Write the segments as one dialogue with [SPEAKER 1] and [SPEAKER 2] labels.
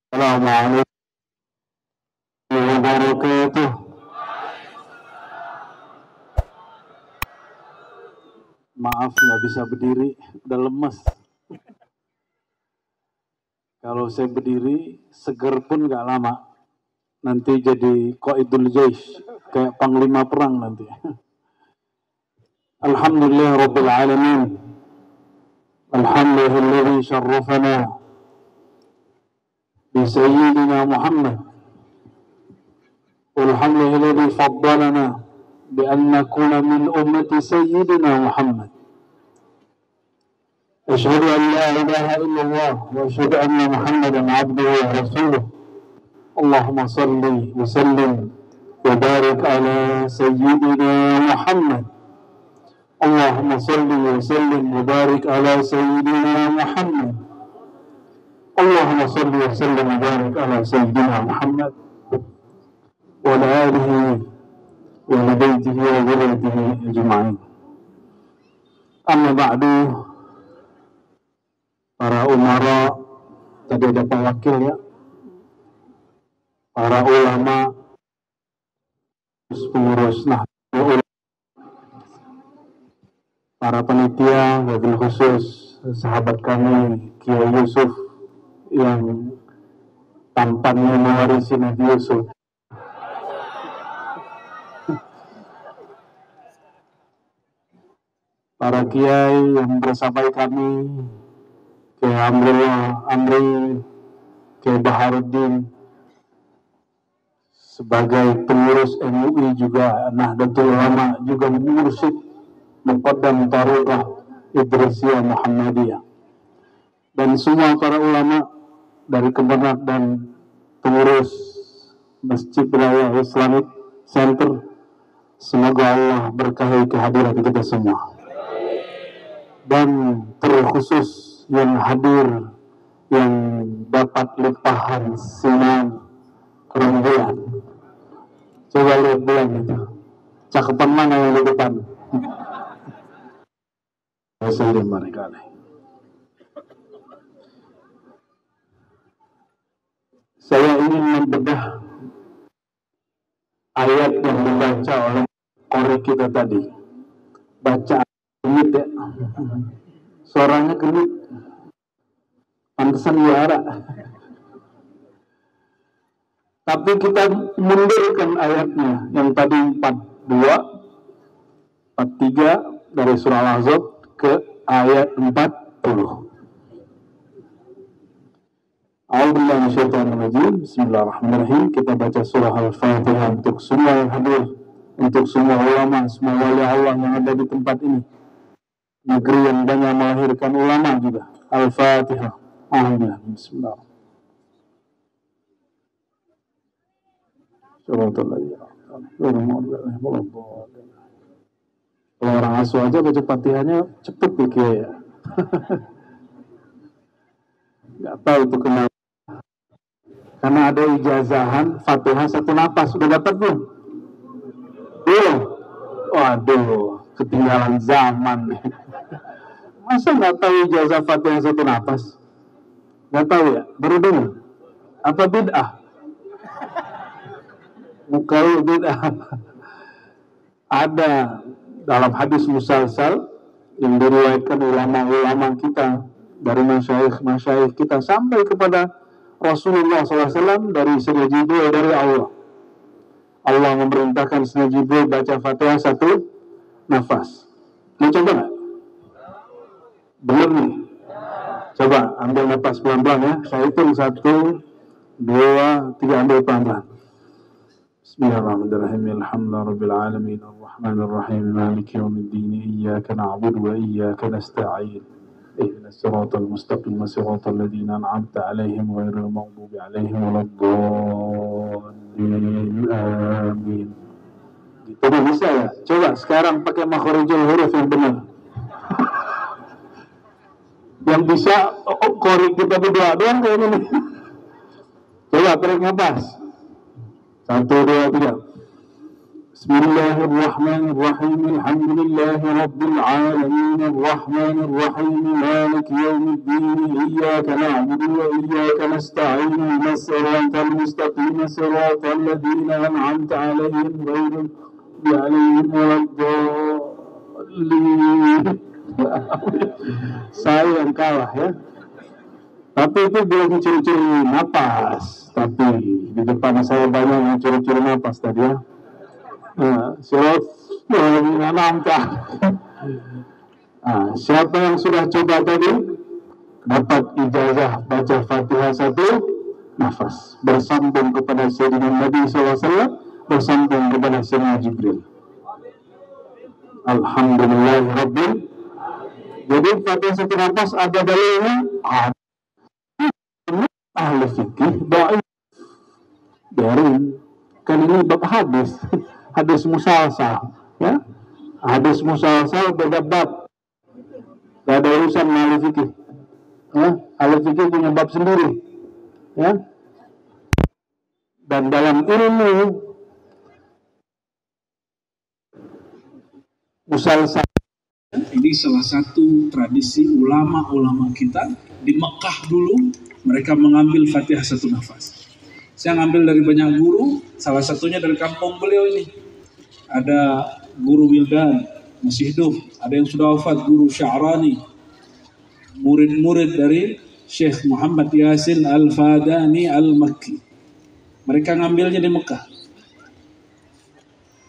[SPEAKER 1] Assalamualaikum warahmatullahi wabarakatuh. Maaf nggak bisa berdiri, udah lemes. Kalau saya berdiri, seger pun nggak lama. Nanti jadi qaidul jaish, kayak panglima perang nanti. Alhamdulillah Rabbil Alamin. Alhamdulillah syarrafana bi Sayyidina Muhammad. Alhamdulillah faddalana bi an nakuna min ummati Sayyidina Muhammad. أشهد أن لا إله إلا الله وأشهد أن محمدا عبده ورسوله اللهم صل وسلم وبارك على سيدنا محمد اللهم صل وسلم وبارك على سيدنا محمد اللهم صل وسلم وبارك على سيدنا محمد وعلى آله وبيته وذريته أجمعين. أما بعد, para umara, tadi ada Pak Wakil ya, para ulama, pengurus Nahdlatul Ulama, para panitia, wabil khusus sahabat kami Kiai Yusuf yang tampannya mewarisi Nabi Yusuf. Para kiai yang bersamai kami, Kiai Amri, Kiai Baharuddin, sebagai pengurus MUI juga Nahdlatul Ulama, juga mursyid Muqaddam Tariqah Idrisiyah Muhammadiyah, dan semua para ulama dari Kemenak dan pengurus Masjid Raya Islamic Center. Semoga Allah berkahi kehadiran kita semua, dan terkhusus yang hadir, yang dapat limpahan sinar rembulan. Coba lihat bulan itu, cakepan mana yang di depan? Saya ingin membedah ayat yang dibaca oleh qori kita tadi. Baca genit ya, suaranya genit, pantesan juara. Tapi kita mundurkan ayatnya yang tadi 42, 43 dari surah Al-Ahzab ke ayat 40. A'udzubillahi minasyaitonirrajim. Bismillahirrahmanirrahim. Kita baca surah Al-Fatihah untuk semua yang hadir, untuk semua ulama, semua wali Allah yang ada di tempat ini, negeri yang banyak melahirkan ulama juga. Al-Fatihah. Alhamdulillah. Bismillah. Kalau orang asuh aja baca Fatihahnya cepet ya. Gak tahu itu kenapa. Karena ada ijazahan Fatihah satu napas. Sudah dapat belum? Belum? Waduh, ketinggalan zaman. Masa gak tahu ijazah Fatihah satu napas? Gak tahu ya? Baru dengar? Apa bid'ah? Bukan bid'ah. Ada dalam hadis musalsal yang diriwayatkan ulama-ulama kita, dari masyayikh kita sampai kepada Rasulullah SAW, dari Sayyidina Jibril, dari Allah. Allah memerintahkan Sayyidina Jibril baca Fatihah satu nafas. Mau coba nggak? Belum nih? Coba ambil nafas pelan-pelan ya. Saya hitung 1, 2, 3, ambil pelan-pelan. Bismillahirrahmanirrahim. Alhamdulillahirabbil alamin arrahmanir rahim maliki yaumiddin iyyaka na'budu wa iyyaka nasta'in ihdinas siratal mustaqim siratal ladzina an'amta 'alaihim ghairil maghdubi 'alaihim waladdallin amin. Gitu bisa ya? Coba sekarang pakai makharijul huruf yang benar. Yang bisa qori kita berdua doang kayak ini. Coba tarik nafas. 1, 2, 3. Bismillahirrahmanirrahim. Alhamdulillahi rabbil alamin. Arrahmanirrahim. Maliki yaumiddin. Iyyaka na'budu wa iyyaka nasta'in. Ihdinas siratal mustaqim. Siratal ladzina an'amta 'alaihim ghairil maghdubi 'alaihim waladdallin. Saya yang kalah ya. Tapi itu belum curi-curi napas. Tapi di depan saya banyak yang curi-curi napas tadi ya. Siapa yang sudah coba tadi dapat ijazah baca Fatihah 1 nafas, bersambung kepada Sayyidina Nabi SAW, bersambung kepada Sayyidina Jibril. Alhamdulillahirabbil. Jadi Fatihah 1 nafas ada dalilnya, ahli fikih dhaif. Dari kan ini bab hadis. Hadis musalsal ya, hadis musalsal beda bab, gak ada urusan ahli fikih ya. Ahli fikih punya bab sendiri ya. Dan dalam ilmu musalsal ini salah satu tradisi ulama-ulama kita di Mekah dulu, mereka mengambil Fatihah 1 nafas. Saya ngambil dari banyak guru, salah satunya dari kampung beliau ini. Ada guru Wildan, masih hidup. Ada yang sudah wafat, guru Sya'rani. Murid-murid dari Syekh Muhammad Yasin Al-Fadani Al-Makki. Mereka ngambilnya di Mekah.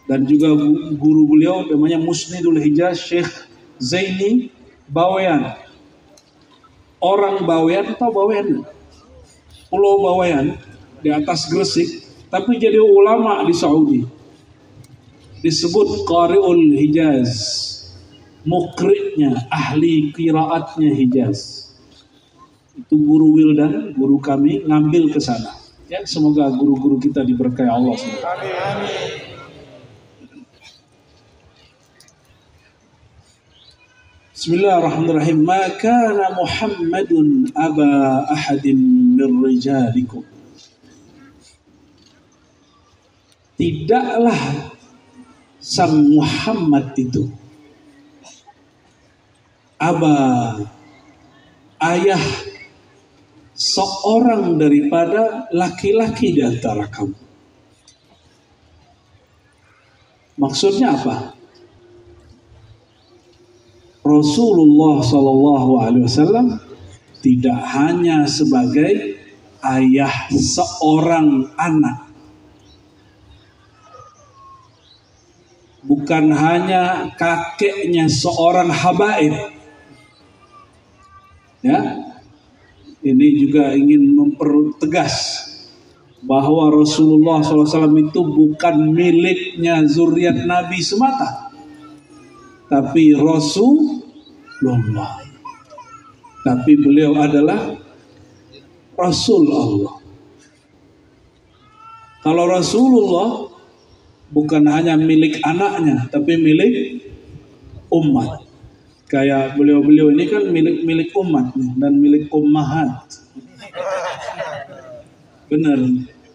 [SPEAKER 1] Dan juga guru beliau namanya Musnidul Hijaz, Syekh Zaini Bawean. Orang Bawean atau Bawean? Pulau Bawean di atas Gresik, tapi jadi ulama di Saudi. Disebut Qari'ul Hijaz, mukri'nya, ahli qiraatnya Hijaz. Itu guru Wildan, guru kami, ngambil ke sana. Ya, semoga guru-guru kita diberkahi Allah. Amin. Bismillahirrahmanirrahim. Ma kana Muhammadun aba ahadin min rijalikum. Tidaklah sang Muhammad itu ayah seorang daripada laki-laki di antara kamu. Maksudnya apa? Rasulullah SAW tidak hanya sebagai ayah seorang anak, bukan hanya kakeknya seorang habaib. Ya, ini juga ingin mempertegas bahwa Rasulullah SAW itu bukan miliknya zuriat Nabi semata, tapi Rasulullah. Tapi beliau adalah Rasul Allah. Kalau Rasulullah bukan hanya milik anaknya, tapi milik umat. Kayak beliau-beliau ini kan milik umat dan milik ummahat. Benar,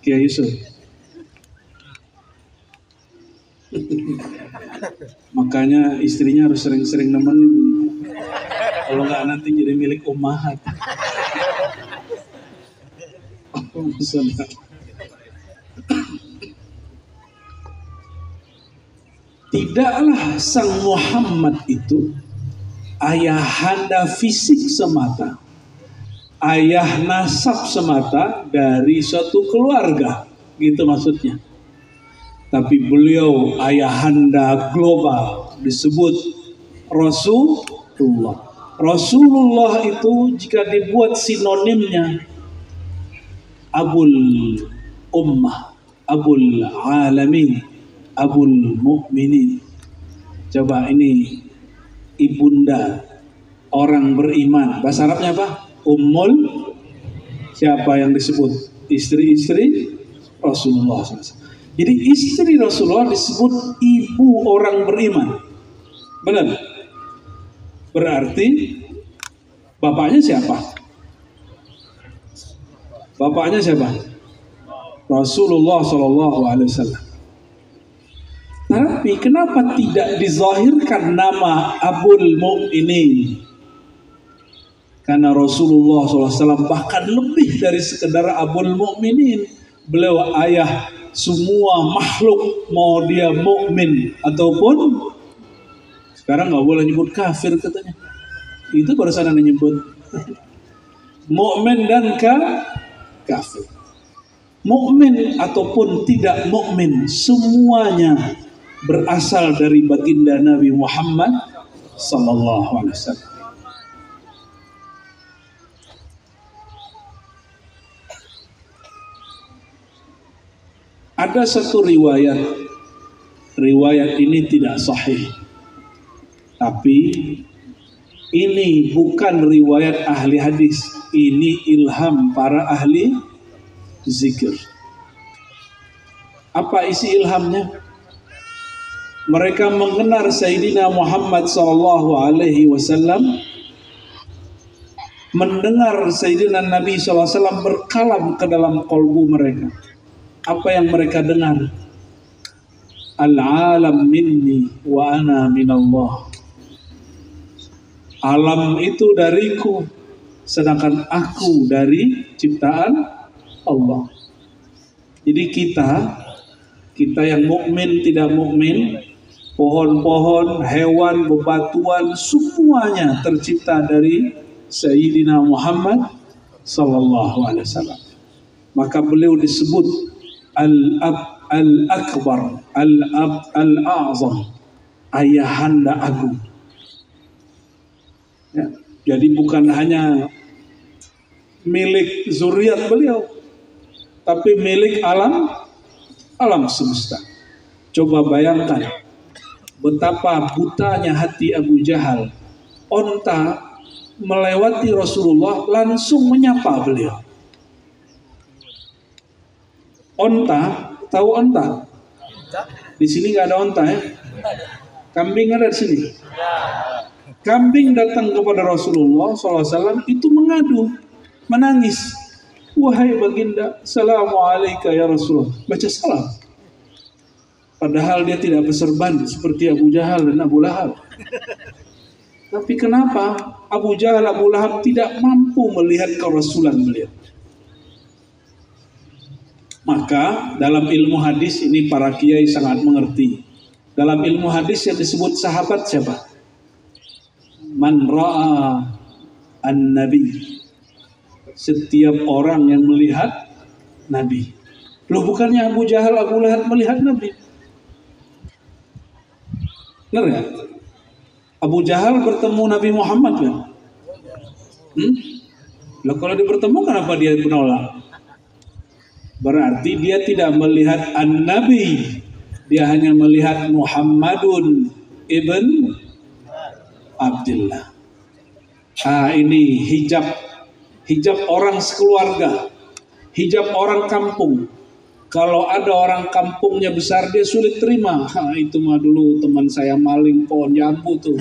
[SPEAKER 1] Kiai Yusuf. Makanya istrinya harus sering-sering nemenin. Kalau nggak nanti jadi milik ummahat. Tidaklah sang Muhammad itu ayahanda fisik semata, ayah nasab semata dari suatu keluarga, gitu maksudnya. Tapi beliau ayahanda global, disebut Rasulullah. Rasulullah itu jika dibuat sinonimnya Abul Ummah, Abul Alamin, Abul Mukminin. Coba ini ibunda orang beriman. Bahasa Arabnya apa? Ummul. Siapa yang disebut? Istri-istri Rasulullah SAW. Jadi istri Rasulullah disebut ibu orang beriman. Benar? Berarti bapaknya siapa? Bapaknya siapa? Rasulullah SAW.
[SPEAKER 2] Tapi kenapa tidak dizahirkan nama Abul Mukminin? Karena Rasulullah SAW bahkan lebih dari sekedar Abul Mukminin. Beliau ayah semua makhluk, mau dia mukmin ataupun sekarang nggak boleh nyebut kafir katanya. Itu barusan ada nyebut mukmin dan kafir. Mukmin ataupun tidak mukmin, semuanya berasal dari baginda Nabi Muhammad sallallahu alaihi wasallam. Ada satu riwayat ini tidak sahih, tapi ini bukan riwayat ahli hadis, ini ilham para ahli zikir. Apa isi ilhamnya? Mereka mengenal Sayyidina Muhammad sallallahu alaihi wasallam, mendengar Sayyidina Nabi sallallahu alaihi wasallam berkalam ke dalam kolbu mereka. Apa yang mereka dengar? Al-alam minni wa ana minallah. Alam itu dariku, sedangkan aku dari ciptaan Allah. Jadi kita yang mukmin tidak mukmin, pohon-pohon, hewan, bebatuan, semuanya tercipta dari Sayyidina Muhammad sallallahu alaihi wasallam. Maka beliau disebut Al-Akbar, Al-A'zam, ayahanda agung. Ya, jadi bukan hanya milik zuriat beliau, tapi milik alam semesta. Coba bayangkan betapa butanya hati Abu Jahal. Onta melewati Rasulullah langsung menyapa beliau. Onta, tahu onta? Di sini nggak ada onta ya? Kambing ada di sini. Kambing datang kepada Rasulullah SAW itu mengadu, menangis. Wahai baginda, Assalamualaikum ya Rasulullah. Baca salam. Padahal dia tidak berserban seperti Abu Jahal dan Abu Lahab. Tapi kenapa Abu Jahal, Abu Lahab tidak mampu melihat kerasulan beliau? Maka dalam ilmu hadis ini para kiai sangat mengerti. Dalam ilmu hadis yang disebut sahabat siapa? Man ra'a an-nabi. Setiap orang yang melihat Nabi. Loh, bukannya Abu Jahal, Abu Lahab melihat Nabi? Benar ya? Abu Jahal bertemu Nabi Muhammad kan? Loh, kalau dia bertemu kenapa dia menolak? Berarti dia tidak melihat an-nabi, dia hanya melihat Muhammadun ibn Abdullah. Ini hijab orang sekeluarga, hijab orang kampung. Kalau ada orang kampungnya besar dia sulit terima. Itu mah dulu teman saya maling pohon jambu tuh.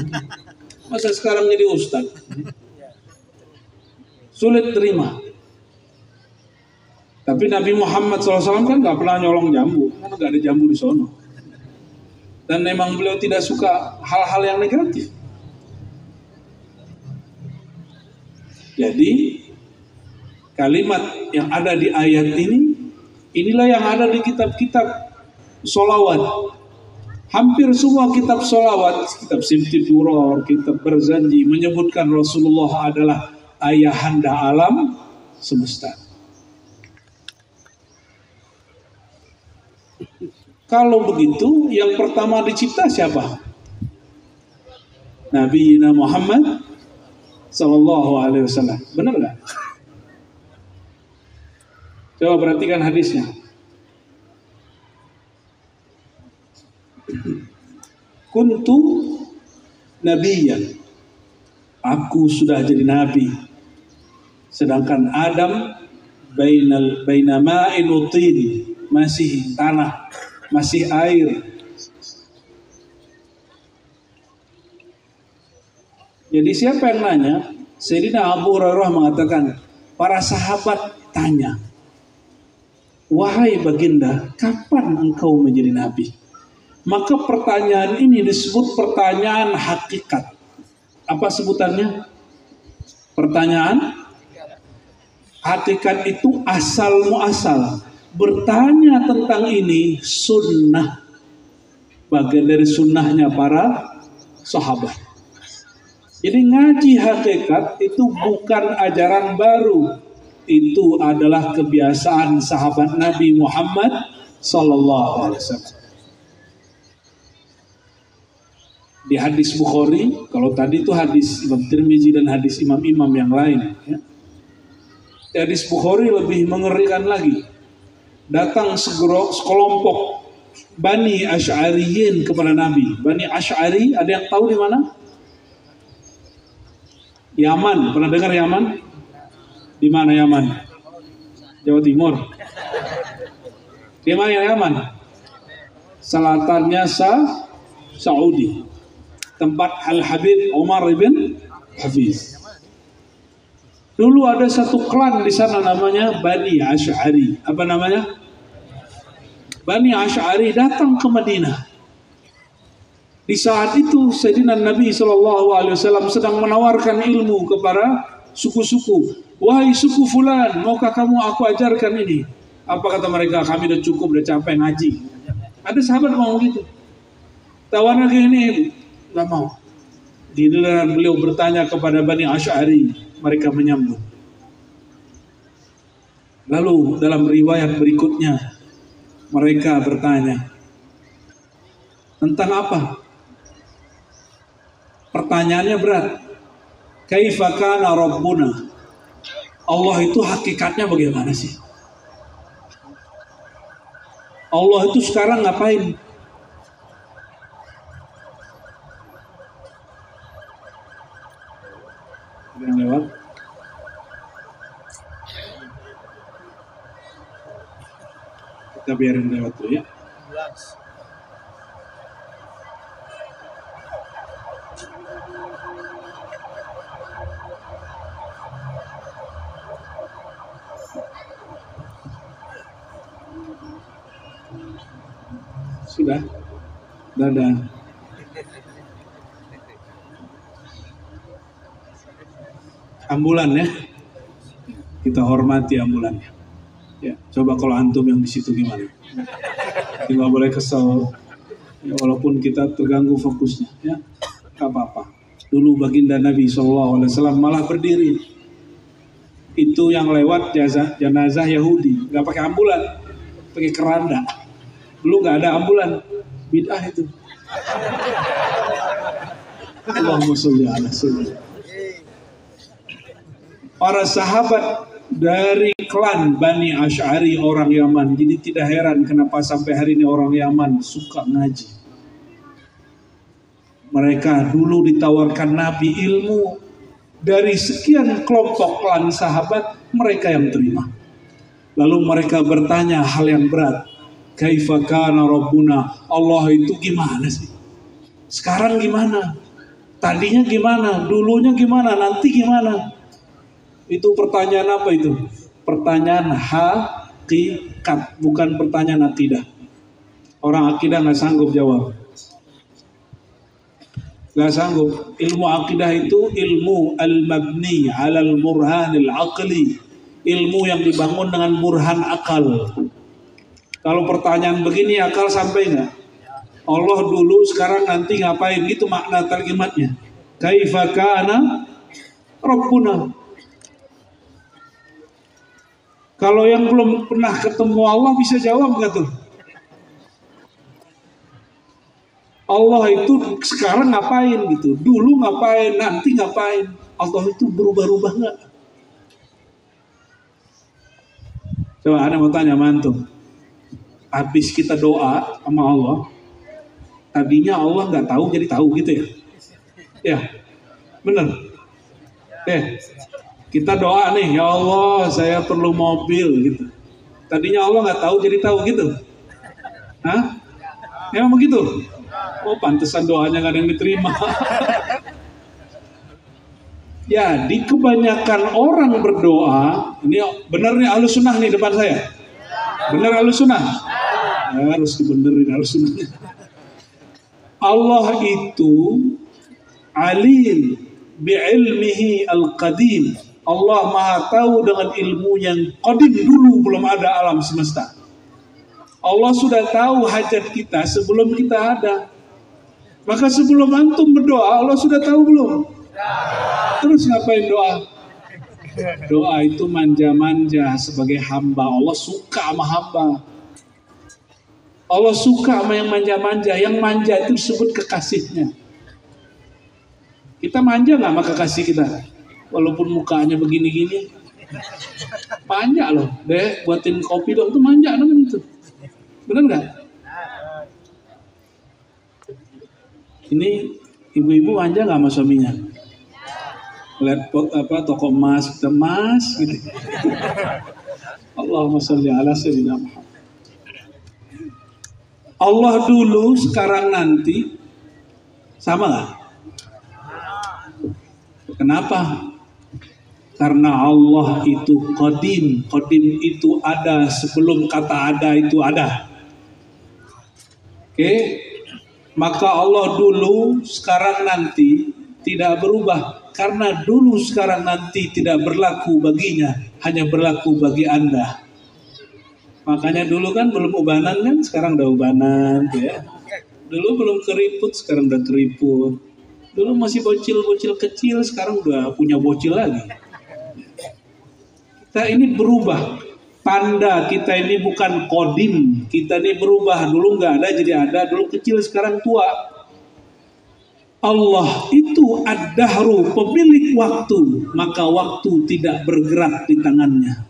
[SPEAKER 2] Masa sekarang jadi ustadz? Sulit terima. Tapi Nabi Muhammad SAW kan nggak pernah nyolong jambu, karena nggak ada jambu di sono. Dan memang beliau tidak suka hal-hal yang negatif. Jadi kalimat yang ada di ayat ini, inilah yang ada di kitab-kitab sholawat. Hampir semua kitab sholawat, kitab Simti Duror, kitab Berzanji menyebutkan Rasulullah adalah ayahanda alam semesta. Kalau begitu, yang pertama dicipta siapa? Nabi Muhammad Sallallahu Alaihi Wasallam. Benar nggak? Coba perhatikan hadisnya. Kuntu nabiyan. Aku sudah jadi nabi. Sedangkan Adam baina ma'in wa tin, masih tanah, masih air. Jadi siapa yang nanya? Sayyidina Abu Hurairah mengatakan, para sahabat tanya, wahai baginda, kapan engkau menjadi nabi? Maka pertanyaan ini disebut pertanyaan hakikat. Apa sebutannya? Pertanyaan hakikat itu asal muasal. Bertanya tentang ini sunnah. Bagian dari sunnahnya para sahabat. Jadi ngaji hakikat itu bukan ajaran baru. Itu adalah kebiasaan sahabat Nabi Muhammad sallallahu alaihi wasallam. Di hadis Bukhari, kalau tadi itu hadis Imam Tirmizi dan hadis imam-imam yang lain, ya. Di hadis Bukhari lebih mengerikan lagi. Datang sekelompok Bani Asy'ariyin kepada Nabi. Bani Asy'ari, ada yang tahu di mana? Yaman, pernah dengar Yaman? Di mana Yaman? Jawa Timur. Di mana Yaman? Selatannya Saudi. Tempat Al-Habib Umar ibn Hafiz. Dulu ada satu klan di sana namanya Bani Asy'ari. Apa namanya? Bani Asy'ari datang ke Madinah. Di saat itu Sayyidina Nabi SAW sedang menawarkan ilmu kepada suku-suku. Wahai suku fulan, maukah kamu aku ajarkan ini? Apa kata mereka? Kami udah cukup, udah capek ngaji. Ada sahabat mau gitu. Tawaran kayak ini, nggak mau. Giliran beliau bertanya kepada Bani Asy'ari, mereka menyambut. Lalu dalam riwayat berikutnya, mereka bertanya tentang apa? Pertanyaannya berat. Kaifa kana Rabbuna? Allah itu hakikatnya bagaimana sih? Allah itu sekarang ngapain? Yang lewat. Kita biarin lewat dulu ya. Sudah. Dadah. Ambulan ya. Kita hormati ambulannya. Ya, coba kalau antum yang di situ gimana? Tidak boleh kesel. Ya, walaupun kita terganggu fokusnya, ya, nggak apa-apa. Dulu baginda Nabi SAW malah berdiri. Itu yang lewat jenazah Yahudi, nggak pakai ambulan, pakai keranda. Dulu nggak ada ambulan, bid'ah itu. Allahumma sholli ala sayyidina. Para sahabat dari klan Bani Asy'ari orang Yaman. Jadi tidak heran kenapa sampai hari ini orang Yaman suka ngaji. Mereka dulu ditawarkan Nabi ilmu. Dari sekian kelompok klan sahabat, mereka yang terima. Lalu mereka bertanya hal yang berat. Kaifa kana Rabbuna? Allah itu gimana sih? Sekarang gimana? Tadinya gimana? Dulunya gimana? Nanti gimana? Itu pertanyaan apa itu? Pertanyaan hakikat, bukan pertanyaan akidah. Orang akidah nggak sanggup jawab. Nggak sanggup. Ilmu akidah itu ilmu al-mabni alal burhanil aqli. Ilmu yang dibangun dengan burhan akal. Kalau pertanyaan begini akal sampai nggak? Allah dulu, sekarang, nanti ngapain? Gitu makna kalimatnya. Kaifa kana Rabbuna? Kalau yang belum pernah ketemu Allah bisa jawab nggak tuh? Allah itu sekarang ngapain gitu? Dulu ngapain? Nanti ngapain? Allah itu berubah-ubah nggak? Coba ada mau tanya mantu. Habis kita doa sama Allah, tadinya Allah nggak tahu jadi tahu gitu ya? Ya, benar. Kita doa nih, ya Allah saya perlu mobil gitu. Tadinya Allah nggak tahu jadi tahu gitu. Hah? Emang begitu? Oh pantesan doanya nggak ada yang diterima. Jadi kebanyakan orang berdoa, ini benar nih Ahlus Sunnah nih depan saya. Benar Ahlus Sunnah? Ya, harus dibenerin Ahlus Sunnah. Allah itu alim bi'ilmihi al-qadim. Allah maha tahu dengan ilmu yang qadim, dulu belum ada alam semesta. Allah sudah tahu hajat kita sebelum kita ada. Maka sebelum antum berdoa, Allah sudah tahu belum? Terus ngapain doa? Doa itu manja-manja sebagai hamba. Allah suka sama hamba. Allah suka sama yang manja-manja. Yang manja itu disebut kekasihnya. Kita manja nggak sama kekasih kita? Walaupun mukanya begini-gini. Manja loh. Deh, buatin kopi dong. Itu manja namanya itu. Bener nggak? Ini ibu-ibu manja nggak sama suaminya? Lihat toko emas, kita emas gitu. Allahumma sholli ala sayyidina Muhammad. Allah dulu, sekarang, nanti sama nggak? Kenapa? Karena Allah itu qadim. Qadim itu ada sebelum kata ada itu ada. Oke? Maka Allah dulu, sekarang, nanti tidak berubah. Karena dulu, sekarang, nanti tidak berlaku baginya, hanya berlaku bagi Anda. Makanya dulu kan belum ubanan kan, sekarang udah ubanan, ya. Dulu belum keriput, sekarang udah keriput. Dulu masih bocil-bocil kecil, sekarang udah punya bocil lagi. Kita ini berubah. Tanda kita ini bukan kodim, kita ini berubah. Dulu nggak ada jadi ada, dulu kecil sekarang tua. Allah itu ad-dahru, pemilik waktu, maka waktu tidak bergerak di tangannya.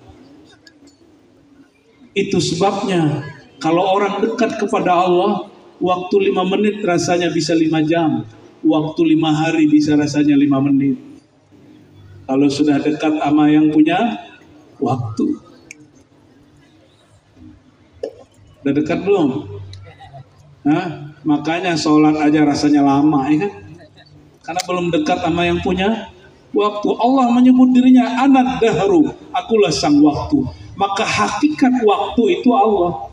[SPEAKER 2] Itu sebabnya kalau orang dekat kepada Allah, waktu 5 menit rasanya bisa 5 jam, waktu 5 hari bisa rasanya 5 menit. Kalau sudah dekat sama yang punya waktu. Udah dekat belum? Nah, makanya sholat aja rasanya lama, ya kan? Karena belum dekat sama yang punya waktu. Allah menyebut dirinya anad dahru, akulah sang waktu. Maka hakikat waktu itu Allah.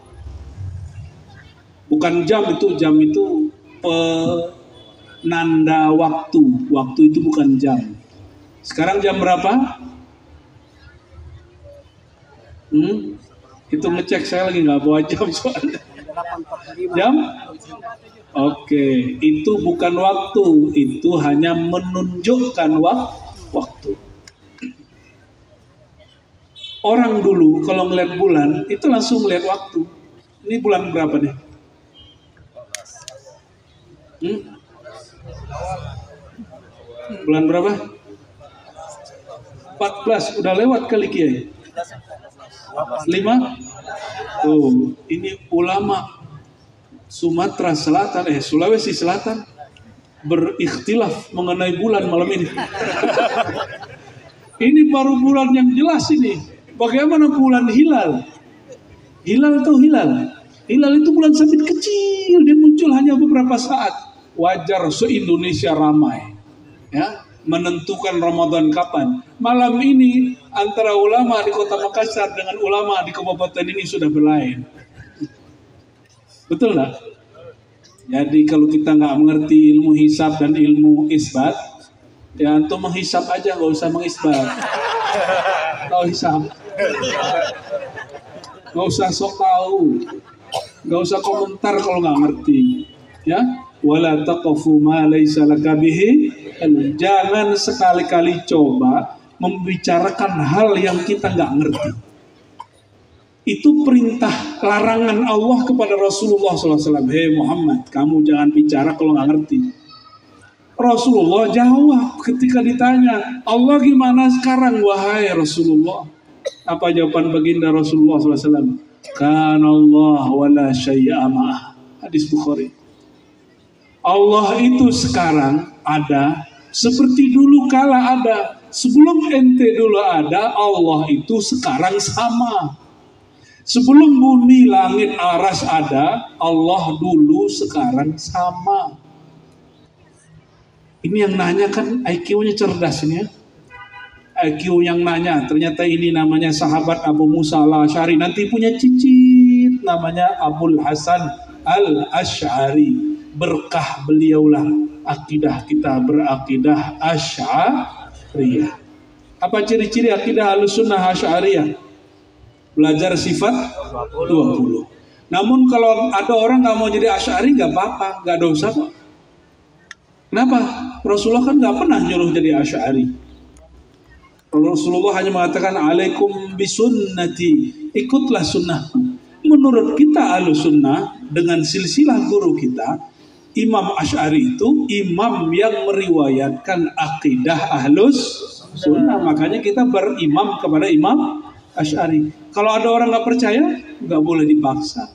[SPEAKER 2] Bukan jam itu penanda waktu. Waktu itu bukan jam. Sekarang jam berapa? Itu ngecek, saya lagi nggak bawa jam soalnya. Jam? Oke, itu bukan waktu, itu hanya menunjukkan waktu. Orang dulu kalau ngeliat bulan itu langsung ngeliat waktu. Ini bulan berapa nih? Bulan berapa? 14, udah lewat kali Kiai. 5? Tuh, ini ulama Sumatera Selatan, Sulawesi Selatan berikhtilaf mengenai bulan malam ini. Ini baru bulan yang jelas ini. Bagaimana bulan hilal? Hilal atau hilal? Hilal itu bulan sabit kecil, dia muncul hanya beberapa saat. Wajar se-Indonesia ramai, ya, menentukan Ramadan kapan. Malam ini antara ulama di Kota Makassar dengan ulama di kabupaten ini sudah berlain. Betul nggak? Jadi kalau kita nggak mengerti ilmu hisab dan ilmu isbat, ya antum menghisab aja, nggak usah mengisbat. Tahu hisab, nggak usah sok tahu, nggak usah komentar kalau nggak ngerti. Ya, wala taqfu ma laysa laka bihi. Jangan sekali-kali coba membicarakan hal yang kita nggak ngerti. Itu perintah larangan Allah kepada Rasulullah SAW. Hei Muhammad, kamu jangan bicara kalau nggak ngerti. Rasulullah jawab ketika ditanya, Allah gimana sekarang wahai Rasulullah? Apa jawaban baginda Rasulullah SAW? Kana Allah wala syai'a ma'ah. Hadis Bukhari. Allah itu sekarang ada seperti dulu kala ada. Sebelum ente dulu ada, Allah itu sekarang sama. Sebelum bumi, langit, aras ada, Allah dulu, sekarang sama. Ini yang nanya kan IQ-nya cerdas ini ya. IQ yang nanya, ternyata ini namanya sahabat Abu Musa al-Asy'ari. Nanti punya cicit, namanya Abul Hasan al-Asy'ari. berkah beliaulah akidah kita berakidah Asy'ariyah. Apa ciri-ciri akidah Ahlussunnah Asy'ariyah? Belajar sifat 20. Namun kalau ada orang nggak mau jadi Asy'ari nggak apa-apa, nggak dosa kok. Kenapa? Rasulullah kan nggak pernah nyuruh jadi Asy'ari. Rasulullah hanya mengatakan alaikum bisunnati, ikutlah sunnahku. Menurut kita Ahlussunnah dengan silsilah guru kita, Imam Asy'ari itu imam yang meriwayatkan akidah Ahlussunnah. Makanya kita berimam kepada Imam Asy'ari. Kalau ada orang nggak percaya, nggak boleh dipaksa.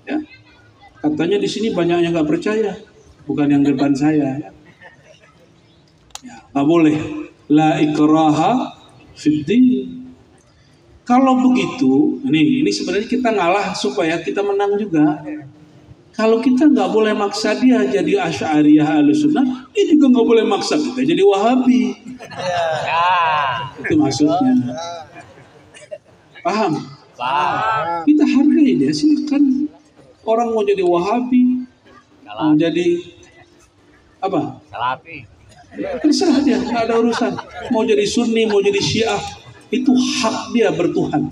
[SPEAKER 2] Ya. Katanya di sini banyak yang nggak percaya, bukan yang depan saya. Ya, nggak boleh. La ikraha fiddin. Kalau begitu, ini sebenarnya kita ngalah supaya kita menang juga. Kalau kita nggak boleh maksa dia jadi Asy'ariyah Ahlussunnah, dia juga nggak boleh maksa kita jadi Wahabi. Itu maksudnya. Paham?
[SPEAKER 3] Paham.
[SPEAKER 2] Kita hargai dia, silakan. Orang mau jadi Wahabi, mau jadi apa?
[SPEAKER 3] Salafi.
[SPEAKER 2] Terserah dia, nggak ada urusan. Mau jadi Sunni, mau jadi Syiah, itu hak dia bertuhan.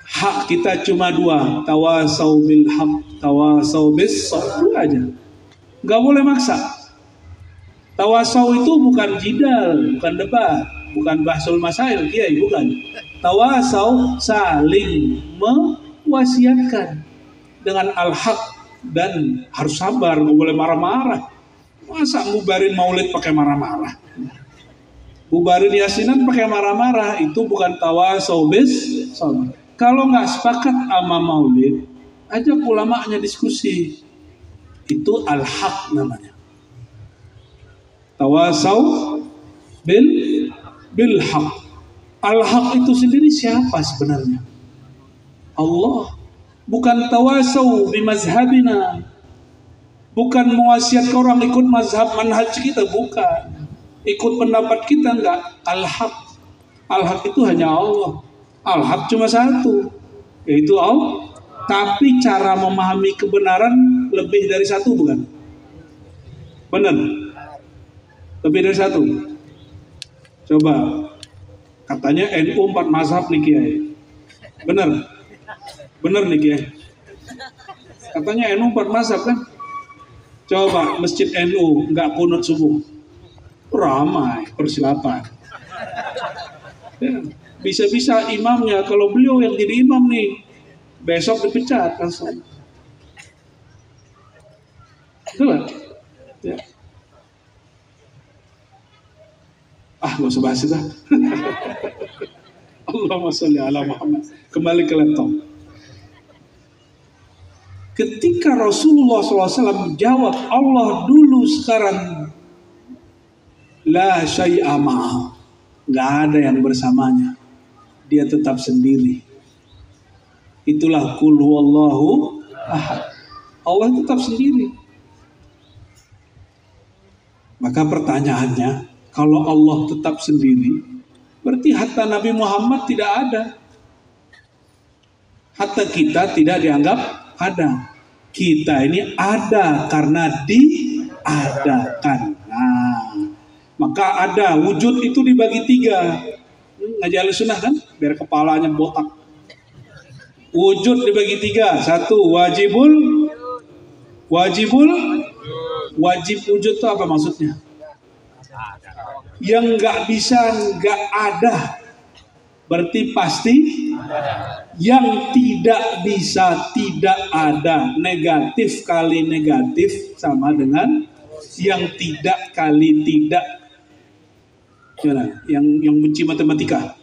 [SPEAKER 2] Hak kita cuma dua, tawasau bil haq, tawasau bis sabr aja. Nggak boleh maksa. Tawasau itu bukan jidal, bukan debat, bukan bahsul masail, kiai, bukan. Tawasau saling mewasiatkan dengan al-haq dan harus sabar, nggak boleh marah-marah. Masa ngubarin maulid pakai marah-marah? Ngubarin yasinan pakai marah-marah, itu bukan tawasau bis sabr. Kalau nggak sepakat sama maulid, ajak ulamanya diskusi. Itu al-haq namanya. Tawasau bil haq. Al-haq itu sendiri siapa sebenarnya? Allah. Bukan tawasau bimazhabina. Bukan mewasiatkan orang ikut mazhab manhaj kita, bukan. Ikut pendapat kita, enggak. Al-haq. Al-haq itu hanya Allah. Al-haq cuma satu, yaitu Allah. Tapi cara memahami kebenaran lebih dari satu, bukan? Benar? Lebih dari satu. Coba, katanya NU 4 mazhab nih Kiai. Benar? Benar nih Kiai. Katanya NU 4 mazhab kan? Coba masjid NU nggak kunut subuh, ramai, persilapan. Ya, bisa-bisa imamnya, kalau beliau yang jadi imam nih, besok dipecat langsung. Betul? Ya. Gak usah bahas itu. Allahumma sholli ala Muhammad. Kembali ke laptop. Ketika Rasulullah SAW menjawab Allah dulu sekarang, la syai'a ma'ahu, nggak ada yang bersamanya, dia tetap sendiri. Itulah qul huwallahu ahad. Allah tetap sendiri. Maka pertanyaannya, kalau Allah tetap sendiri, berarti hatta Nabi Muhammad tidak ada. Hatta kita tidak dianggap ada. Kita ini ada karena diadakan. Nah, maka ada, wujud itu dibagi 3. Ngaji Ahlussunnah kan, biar kepalanya botak. Wujud dibagi 3. 1, wajib wujud itu apa maksudnya? Yang nggak bisa nggak ada, berarti pasti. Yang tidak bisa tidak ada, negatif kali negatif sama dengan yang tidak kali tidak. Yang benci matematika,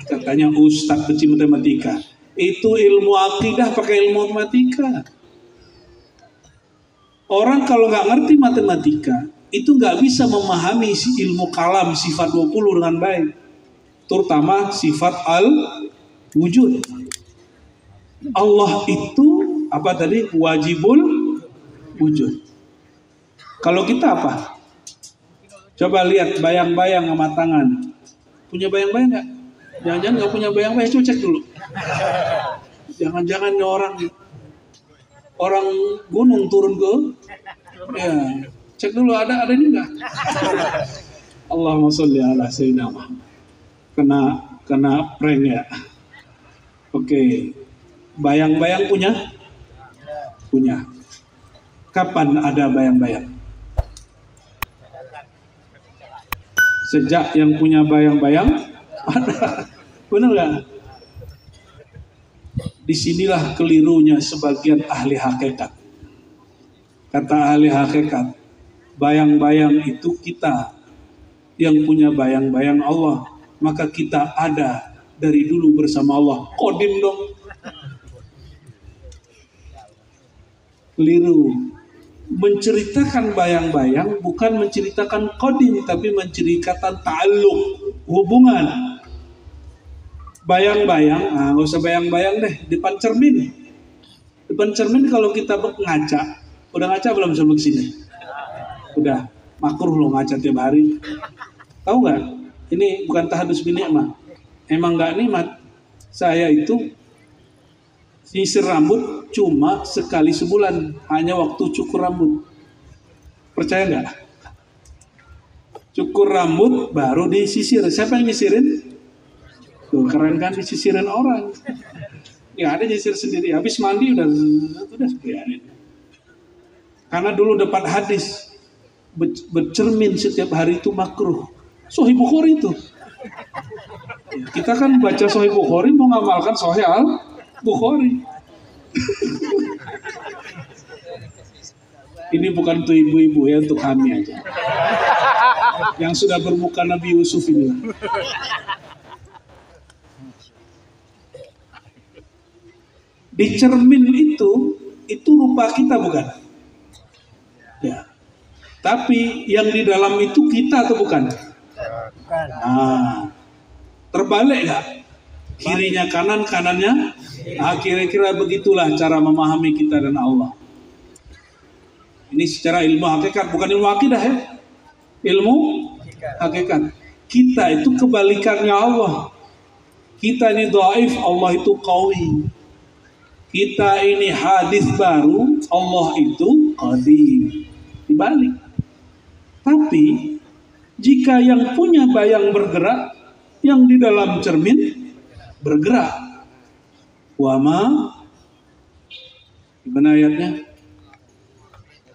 [SPEAKER 2] katanya Ustadz benci matematika, itu ilmu akidah pakai ilmu matematika. Orang kalau nggak ngerti matematika itu nggak bisa memahami ilmu kalam sifat 20 dengan baik, terutama sifat al-wujud. Allah itu apa tadi? Wajibul wujud. Kalau kita apa? Coba lihat bayang-bayang sama tangan. Punya bayang-bayang nggak? Jangan-jangan nggak punya bayang-bayang, coba cek dulu. Jangan-jangan nih orang orang gunung turun ke, ya cek dulu ada ini enggak? Allahumma sholli ala sayyidina Muhammad. Kena prank ya. Oke. Bayang-bayang punya. Kapan ada bayang-bayang? Sejak yang punya bayang-bayang ada. Benar nggak? Disinilah kelirunya sebagian ahli hakikat. Kata ahli hakikat, bayang-bayang itu kita yang punya bayang-bayang Allah. Maka kita ada dari dulu bersama Allah. Kodim dong. Keliru. Menceritakan bayang-bayang bukan menceritakan kodim, tapi menceritakan ta'alluq, hubungan. Bayang-bayang, nggak usah bayang-bayang deh, depan cermin. Depan cermin kalau kita ngaca, udah ngaca belum sampai sini? Udah, makruh lo ngaca tiap hari. Tahu nggak? Ini bukan tahadus bin nikmah. Emang nggak nikmat. Saya itu sisir rambut cuma sekali sebulan, hanya waktu cukur rambut. Percaya nggak? Cukur rambut baru disisir. Siapa yang nyisirin? Tuh, keren kan, disisirin orang. Ya ada nyisir sendiri. Habis mandi udah biarin. Karena dulu dapat hadis bercermin setiap hari itu makruh. Sahih Bukhari itu. Kita kan baca Sahih Bukhari mau ngamalkan Sahih Al-Bukhari. Ini bukan untuk ibu-ibu ya, untuk kami aja. Yang sudah bermuka Nabi Yusuf ini. Di cermin itu rupa kita bukan? Ya. Tapi yang di dalam itu kita atau bukan? Nah, terbalik nggak? Kirinya kanan, kanannya? Nah, kira-kira begitulah cara memahami kita dan Allah. Ini secara ilmu hakikat, bukan ilmu akidah ya. Ilmu hakikat. Kita itu kebalikannya Allah. Kita ini dhaif, Allah itu qawi. Kita ini hadis baru, Allah itu qadim. Dibalik. Tapi jika yang punya bayang bergerak, yang di dalam cermin bergerak. Wama, gimana ayatnya?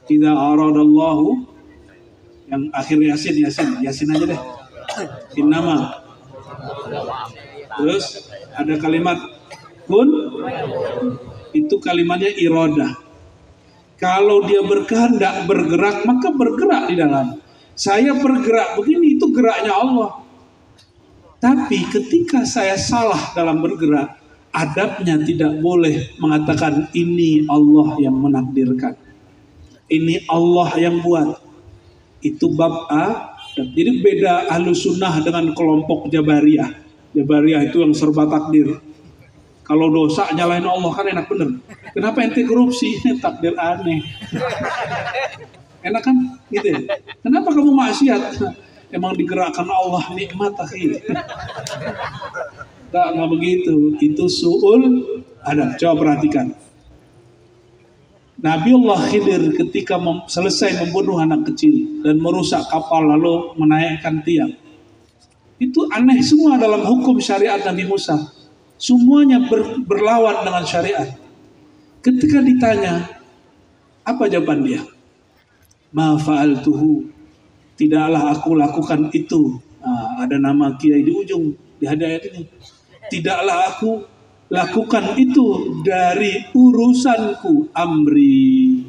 [SPEAKER 2] Idza aradallahu, yang akhir Yasin aja deh. Innama. Terus ada kalimat kun, itu kalimatnya iradah. Kalau dia berkehendak bergerak, maka bergerak di dalam. Saya bergerak begini, itu geraknya Allah. Tapi ketika saya salah dalam bergerak, adabnya tidak boleh mengatakan ini Allah yang menakdirkan, ini Allah yang buat. Itu bab A. Jadi beda Ahlus Sunnah dengan kelompok Jabariyah. Jabariyah itu yang serba takdir. Kalau dosa nyalain Allah kan enak bener. Kenapa ente korupsi? Takdir aneh. Enak kan? Gitu ya? Kenapa kamu maksiat? Emang digerakkan Allah, nikmat akhi. Nggak begitu. Itu su'ul adab. Coba perhatikan. Nabiullah Khidir ketika selesai membunuh anak kecil dan merusak kapal lalu menaikkan tiang. Itu aneh semua dalam hukum syariat Nabi Musa. Semuanya berlawan dengan syariat. Ketika ditanya, apa jawaban dia? Ma fa'altuhu, tidaklah aku lakukan itu. Nah, ada nama kiai di ujung di hadayat ini. Tidaklah aku lakukan itu dari urusanku, amri.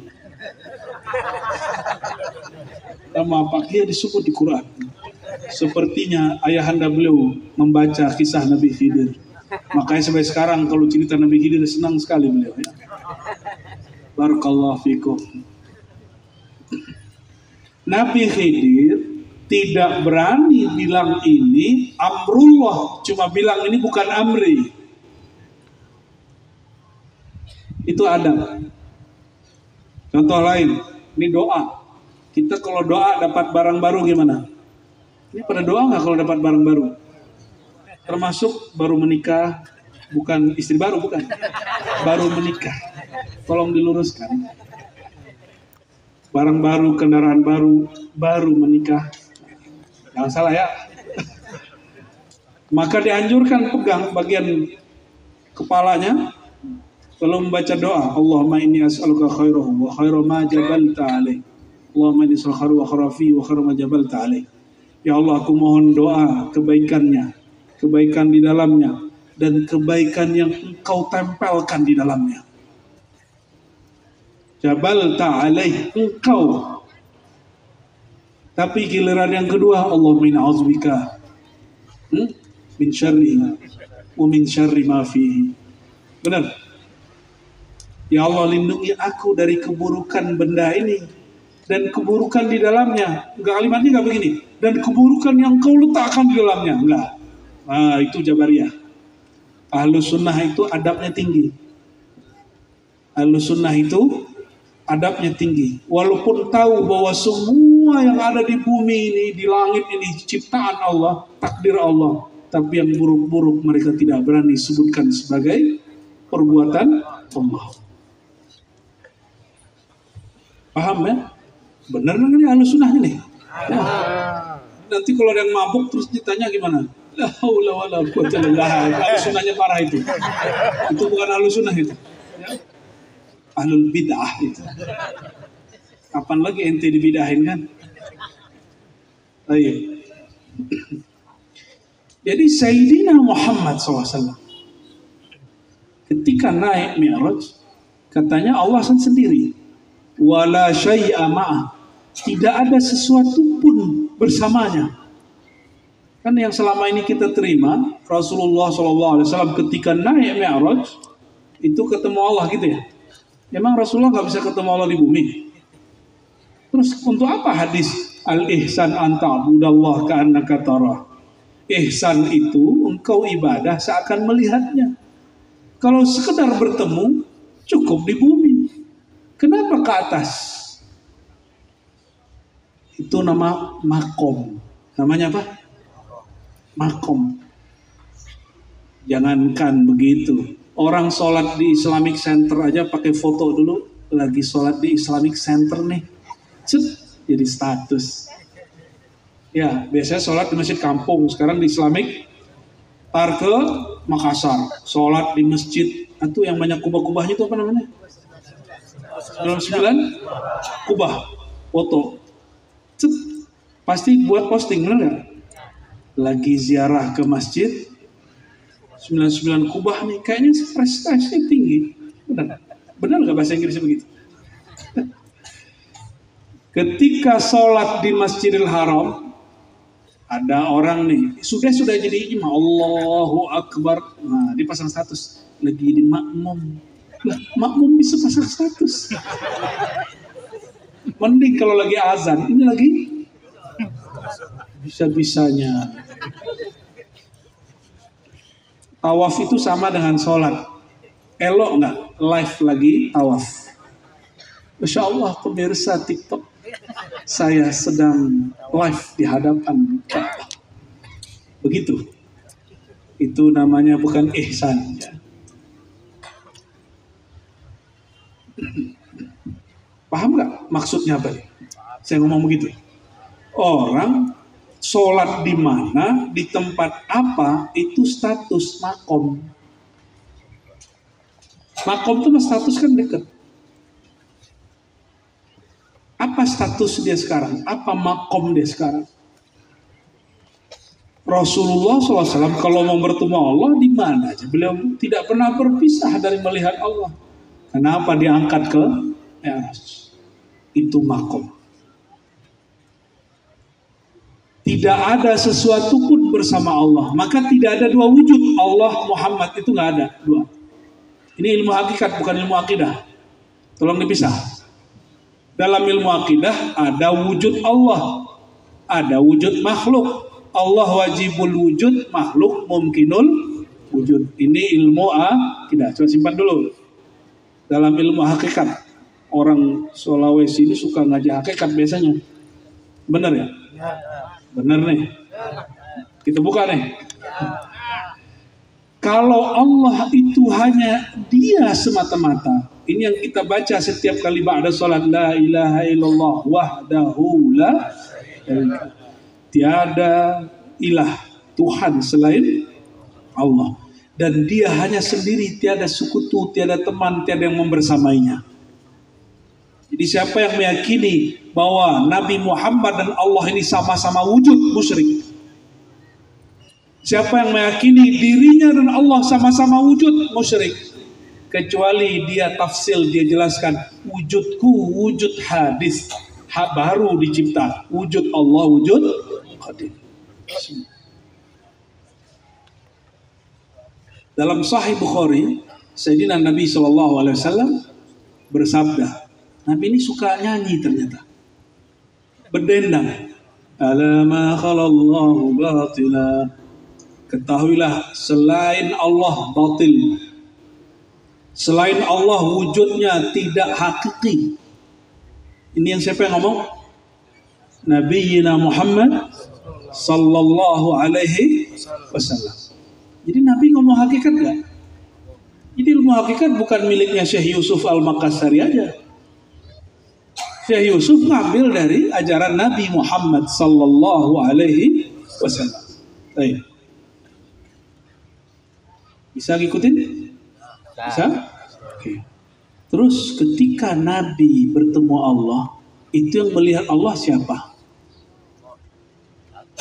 [SPEAKER 2] Nama Pak Kiai disebut di Quran. Sepertinya ayahanda beliau membaca kisah Nabi Khidir. Makanya sampai sekarang kalau cerita Nabi Khidir senang sekali beliau ya. Barakallahu fikum. Nabi Khidir tidak berani bilang ini amrullah, cuma bilang ini bukan amri. Itu adab. Contoh lain, ini doa. Kita kalau doa dapat barang baru gimana? Ini pada doa nggak kalau dapat barang baru? Termasuk baru menikah, bukan istri baru, bukan. Baru menikah. Tolong diluruskan. Barang baru, kendaraan baru, baru menikah. Jangan salah ya. Maka dianjurkan pegang bagian kepalanya lalu membaca doa, Allahumma inni as'aluka khairahu wa khairu ma jabalta alaih. Allahumma inni as'aluka khairu wa kharafi wa khairu ma jabalta alaih. Ya Allah, aku mohon doa kebaikannya, kebaikan di dalamnya, dan kebaikan yang engkau tempelkan di dalamnya. Jabalta alaih, engkau. Tapi giliran yang kedua, Allahumma inni a'udzubika min syarri wa min syarri ma fihi. Benar? Ya Allah, lindungi aku dari keburukan benda ini dan keburukan di dalamnya. Enggak, kalimatnya enggak begini. Dan keburukan yang kau letakkan di dalamnya. Enggak. Nah, itu Jabariyah. Ahlus sunnah itu adabnya tinggi. Ahlus sunnah itu adabnya tinggi. Walaupun tahu bahwa semua yang ada di bumi ini, di langit ini ciptaan Allah, takdir Allah. Tapi yang buruk-buruk mereka tidak berani sebutkan sebagai perbuatan Allah. Paham ya? Benar kan ini ahlus sunnah ini? Ya. Nanti kalau ada yang mabuk terus ditanya gimana? La haula wala quwwata illa billah. Ahlus sunnahnya parah itu. Itu bukan ahlus sunnah itu. Ya. Ahlul bid'ah itu. Kapan lagi ente dibidahin kan? Ayo. Jadi Sayyidina Muhammad SAW ketika naik Mi'raj, katanya Allah sendiri. Wala syai'a ma'ah, tidak ada sesuatu pun bersamanya. Kan yang selama ini kita terima, Rasulullah SAW ketika naik Mi'raj itu ketemu Allah gitu ya. Memang Rasulullah nggak bisa ketemu Allah di bumi. Terus untuk apa hadis al-ihsan an ta'budallah ka'annaka tarah? Ihsan itu engkau ibadah seakan melihatnya. Kalau sekedar bertemu cukup di bumi. Kenapa ke atas? Itu nama makom. Namanya apa? Makom. Jangankan begitu. Orang sholat di Islamic Center aja pakai foto dulu. Lagi sholat di Islamic Center nih. Cet, jadi status. Ya, biasanya sholat di masjid kampung. Sekarang di Islamic. Tar ke Makassar. Sholat di masjid. Itu yang banyak kubah-kubahnya itu apa namanya? 9 kubah foto. Cet, pasti buat posting, benar nggak? Lagi ziarah ke masjid 99 kubah nih, kayaknya prestasinya tinggi. Benar nggak bahasa Inggrisnya begitu? Ketika sholat di Masjidil Haram, ada orang nih sudah jadi imam, Allahu Akbar. Nah, dipasang status lagi di makmum. Lah, makmum bisa pasang status. Mending kalau lagi azan, ini lagi bisa-bisanya. Tawaf itu sama dengan sholat. Elok nggak? Live lagi tawaf. Masya Allah pemirsa TikTok, saya sedang live di hadapan Ka'bah. Begitu. Itu namanya bukan ihsan. Ya. Paham nggak maksudnya apa? Saya ngomong begitu. Orang sholat di mana, di tempat apa, itu status makom. Makom itu status kan dekat. Apa status dia sekarang? Apa makom dia sekarang? Rasulullah SAW kalau mau bertemu Allah di mana aja, beliau tidak pernah berpisah dari melihat Allah. Kenapa diangkat ke Mi'raj? Itu makom. Tidak ada sesuatu pun bersama Allah. Maka tidak ada dua wujud. Allah, Muhammad itu nggak ada dua. Ini ilmu hakikat, bukan ilmu akidah. Tolong dipisah. Dalam ilmu akidah ada wujud Allah, ada wujud makhluk. Allah wajibul wujud, makhluk mungkinul wujud. Ini ilmu akidah. Coba simpan dulu. Dalam ilmu hakikat, orang Sulawesi ini suka ngaji hakikat biasanya. Benar ya? Benar nih. Kita buka nih. Kalau Allah itu hanya Dia semata-mata, ini yang kita baca setiap kali ba'da salat, la ilaha illallah wahdahu la syarika. Tiada ilah Tuhan selain Allah, dan Dia hanya sendiri, tiada sekutu, tiada teman, tiada yang membersamainya. Jadi siapa yang meyakini bahwa Nabi Muhammad dan Allah ini sama-sama wujud, musyrik. Siapa yang meyakini dirinya dan Allah sama-sama wujud, musyrik. Kecuali dia tafsil, dia jelaskan wujudku wujud hadis, baru dicipta. Wujud Allah wujud qadim. Dalam Sahih Bukhari, Sayyidina Nabi SAW bersabda, Nabi ini suka nyanyi ternyata, berdendang, ala ma khalallahu batila, ketahuilah selain Allah batil, selain Allah wujudnya tidak hakiki. Ini yang siapa yang ngomong? Nabiyyina Muhammad sallallahu alaihi wasallam. Jadi Nabi ngomong hakikat gak? Jadi ilmu hakikat bukan miliknya Syekh Yusuf Al-Makassari aja. Syekh Yusuf ngambil dari ajaran Nabi Muhammad sallallahu alaihi wasallam. Baik. Bisa ngikutin? Bisa? Oke. Terus ketika Nabi bertemu Allah, itu yang melihat Allah siapa?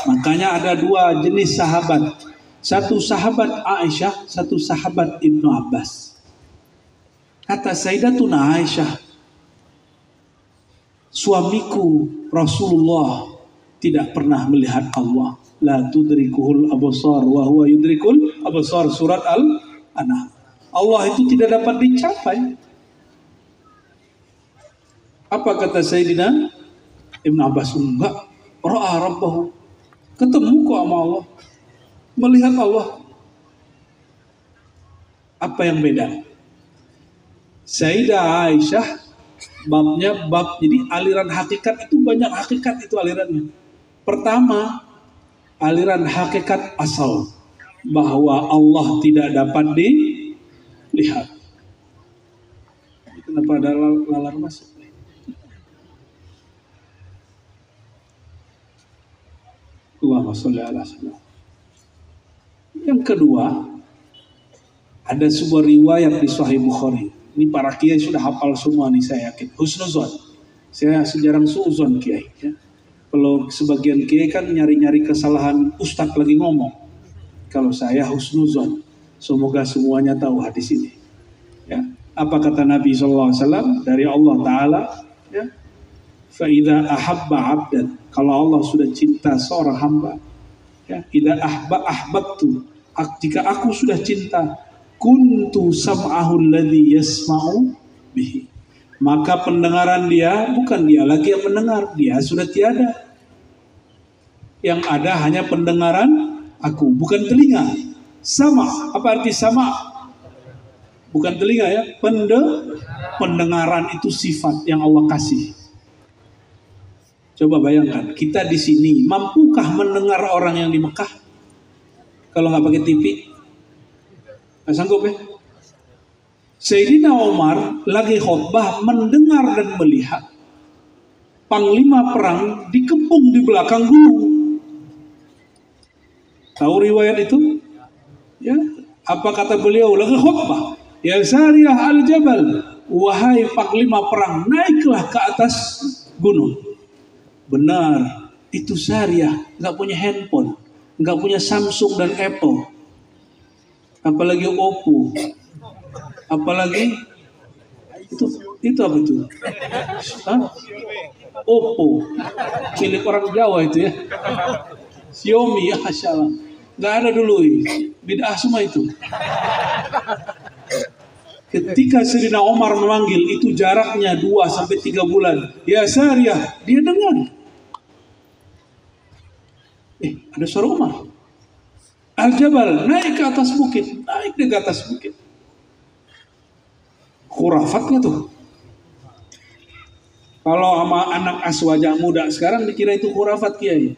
[SPEAKER 2] Makanya ada dua jenis sahabat. Satu sahabat Aisyah, satu sahabat Ibnu Abbas. Kata Sayyidatuna Aisyah, suamiku Rasulullah tidak pernah melihat Allah. La tudrikuhul absar wa huwa yudrikul absar, surat Al-An'am. Allah itu tidak dapat dicapai. Apa kata Sayyidina Ibnu Abbas? Enggak, ra'a rabbahu, ketemu kok sama Allah, melihat Allah. Apa yang beda? Sayyidah Aisyah babnya bab, jadi aliran hakikat itu banyak hakikat itu alirannya. Pertama, aliran hakikat asal, bahwa Allah tidak dapat dilihat. Kenapa ada lalar masuk? Allahumma sholli ala sayyidina. Yang kedua, ada sebuah riwayat di Sahih Bukhari. Ini para kiai sudah hafal semua nih, saya yakin. Husnuzon. Saya sejarang suuzon kiai. Ya. Kalau sebagian kiai kan nyari-nyari kesalahan ustadz lagi ngomong. Kalau saya husnuzon. Semoga semuanya tahu hadis ini. Ya. Apa kata Nabi SAW dari Allah Ta'ala? Ya. Fa'idha ahabba abdan. Kalau Allah sudah cinta seorang hamba. Ya. Idha ahbabtu. Jika aku sudah cinta, kuntu sam'ahu alladhi yasma'u bihi, maka pendengaran dia, bukan dia lagi yang mendengar, dia sudah tiada. Yang ada hanya pendengaran aku, bukan telinga. Sama, apa arti sama? Bukan telinga ya, pendengaran itu sifat yang Allah kasih. Coba bayangkan, kita di sini mampukah mendengar orang yang di Mekah? Kalau nggak pakai TV, nggak sanggup ya. Sayyidina Umar lagi khutbah mendengar dan melihat panglima perang dikepung di belakang gunung. Tahu riwayat itu? Ya, apa kata beliau lagi khutbah? Ya Sariyah al-Jabal, wahai panglima perang, naiklah ke atas gunung. Benar, itu Sariyah nggak punya handphone, nggak punya Samsung dan Apple, apalagi Oppo, apalagi itu apa itu? Hah? Oppo, milik orang Jawa itu ya. Xiaomi, ya masyaallah, nggak ada dulu, bid'ah semua itu. Ketika Sayyidina Umar memanggil, itu jaraknya 2-3 bulan. Ya Sariyah, dia dengar. Ada suara Umar. Al-Jabal, naik ke atas bukit. Naik ke atas bukit. Khurafatnya tuh. Kalau sama anak aswaja muda sekarang dikira itu khurafat kiai.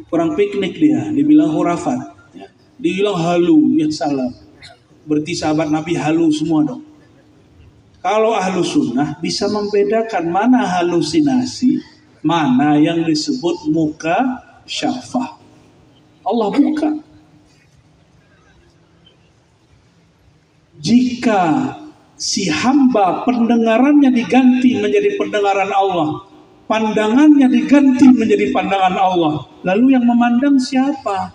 [SPEAKER 2] Orang piknik dia, dibilang khurafat. Ya. Dibilang halu, ya salah. Berarti sahabat Nabi halu semua dong. Kalau ahlu sunnah bisa membedakan mana halusinasi, mana yang disebut muka syafah. Allah buka. Jika si hamba pendengarannya diganti menjadi pendengaran Allah, pandangannya diganti menjadi pandangan Allah, lalu yang memandang siapa?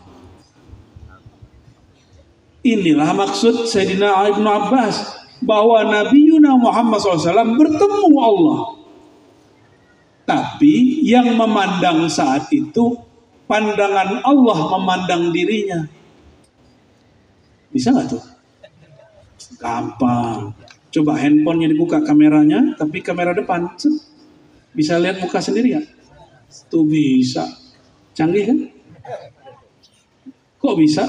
[SPEAKER 2] Inilah maksud Sayyidina Ibnu Abbas, bahwa Nabi Muhammad SAW bertemu Allah. Tapi yang memandang saat itu, pandangan Allah memandang dirinya. Bisa gak tuh? Gampang. Coba handphonenya dibuka kameranya, tapi kamera depan. Bisa lihat muka sendiri gak? Tuh bisa. Canggih kan? Kok bisa?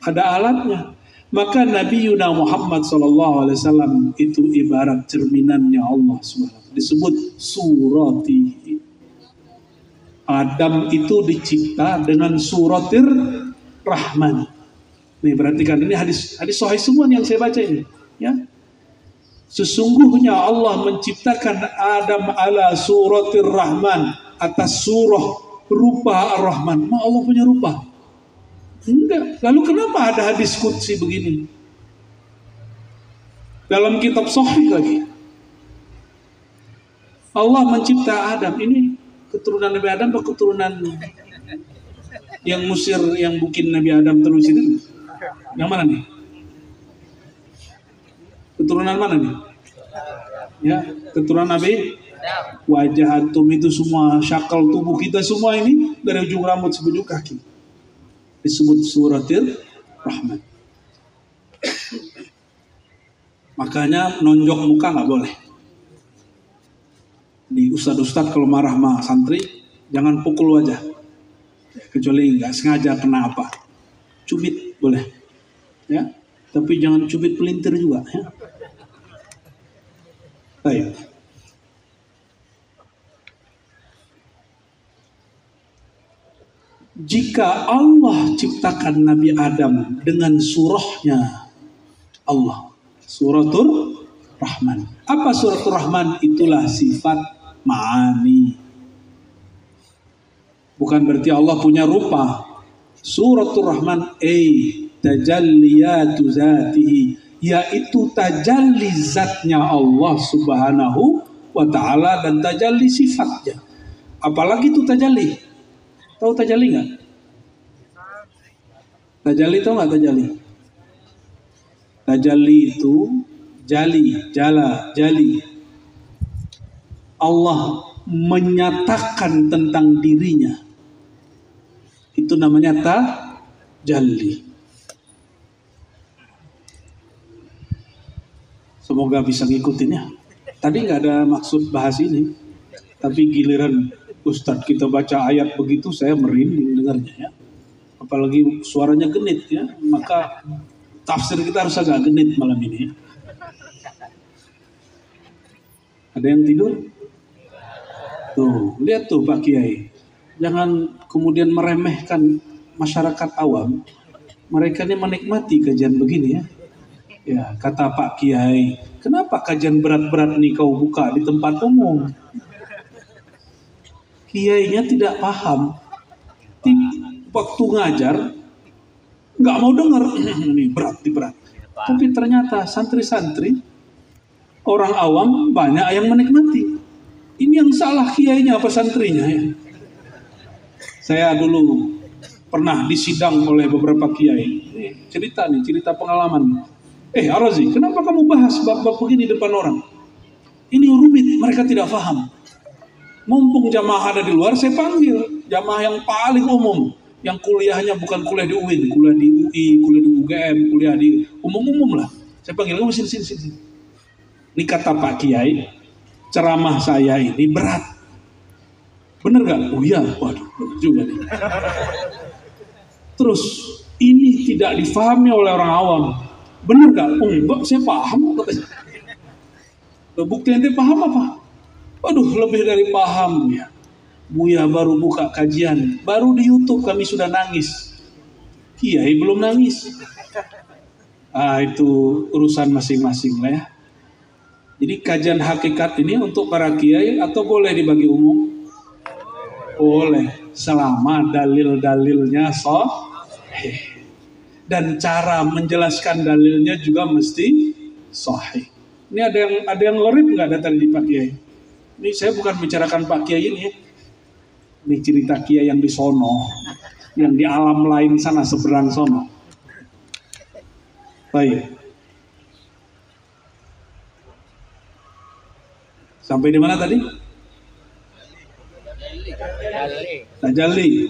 [SPEAKER 2] Ada alatnya. Maka Nabi Muhammad SAW itu ibarat cerminannya Allah SWT. Disebut suratihi. Adam itu dicipta dengan suratir Rahman. Nih perhatikan, ini hadis sahih semua yang saya baca ini. Ya, sesungguhnya Allah menciptakan Adam ala suratir Rahman, atas surah rupa Ar-Rahman. Ma Allah punya rupa? Enggak. Lalu kenapa ada hadis qudsi begini? Dalam kitab sahih lagi. Allah mencipta Adam. Ini keturunan Nabi Adam atau keturunan yang Mesir yang bikin Nabi Adam terus itu? Yang mana nih? Keturunan mana nih? Ya, keturunan Nabi. Wajah antum itu semua, syakal tubuh kita semua ini dari ujung rambut sampai ujung kaki. Disebut suratil Rahman. Makanya nonjok muka nggak boleh. Di ustadz kalau marah sama santri, jangan pukul wajah. Kecuali nggak sengaja kena apa. Cubit boleh. Ya, tapi jangan cubit pelintir juga. Ya. Baik. Jika Allah ciptakan Nabi Adam dengan surahnya Allah, suratul Rahman. Apa suratul Rahman? Itulah sifat ma'ani. Bukan berarti Allah punya rupa. Suratul Rahman tajalliyatu zatihi, yaitu tajalli zatnya Allah subhanahu wa ta'ala dan tajalli sifatnya. Apalagi itu tajalli? Tahu tajalli nggak? Tajalli tahu nggak tajalli? Tajalli itu jali. Allah menyatakan tentang dirinya. Itu namanya tajalli. Semoga bisa ngikutin ya. Tadi nggak ada maksud bahas ini, tapi giliran Ustadz kita baca ayat begitu saya merinding dengarnya ya. Apalagi suaranya genit ya, maka tafsir kita harus agak genit malam ini ya. Ada yang tidur? Tuh, lihat tuh Pak Kiai. Jangan kemudian meremehkan masyarakat awam. Mereka ini menikmati kajian begini ya. Ya, kata Pak Kiai, kenapa kajian berat-berat nih kau buka di tempat umum? Kiainya tidak paham. Waktu ngajar nggak mau dengar. Ini berat. Tapi ternyata santri-santri orang awam banyak yang menikmati. Ini yang salah kiainya apa santrinya ya? Saya dulu pernah disidang oleh beberapa kiai. Cerita pengalaman. Arazi, kenapa kamu bahas bab-bab begini depan orang? Ini rumit, mereka tidak paham. Mumpung jamaah ada di luar, saya panggil jamaah yang paling umum, yang kuliahnya bukan kuliah di UIN, kuliah di UI, kuliah di UGM, kuliah di umum-umum lah. Saya panggil, kamu sini. Ini kata Pak Kiai, ceramah saya ini berat. Bener gak? Oh iya, waduh, bener juga nih. Terus, ini tidak difahami oleh orang awam. Bener gak? Oh enggak, saya paham. Bukti ente paham apa? Waduh, lebih dari paham ya. Buya baru buka kajian, baru di YouTube kami sudah nangis. Kiai belum nangis. Itu urusan masing-masing lah ya. Jadi kajian hakikat ini untuk para kiai atau boleh dibagi umum? Boleh, selama dalil-dalilnya sahih. Dan cara menjelaskan dalilnya juga mesti sahih. Ini ada yang lorib nggak ada tadi di Pak Kiai? Ini saya bukan bicarakan Pak Kiai ini ya. Ini cerita Kiai yang di sono, yang di alam lain sana seberang sono. Baik. Sampai di mana tadi? Tajalli.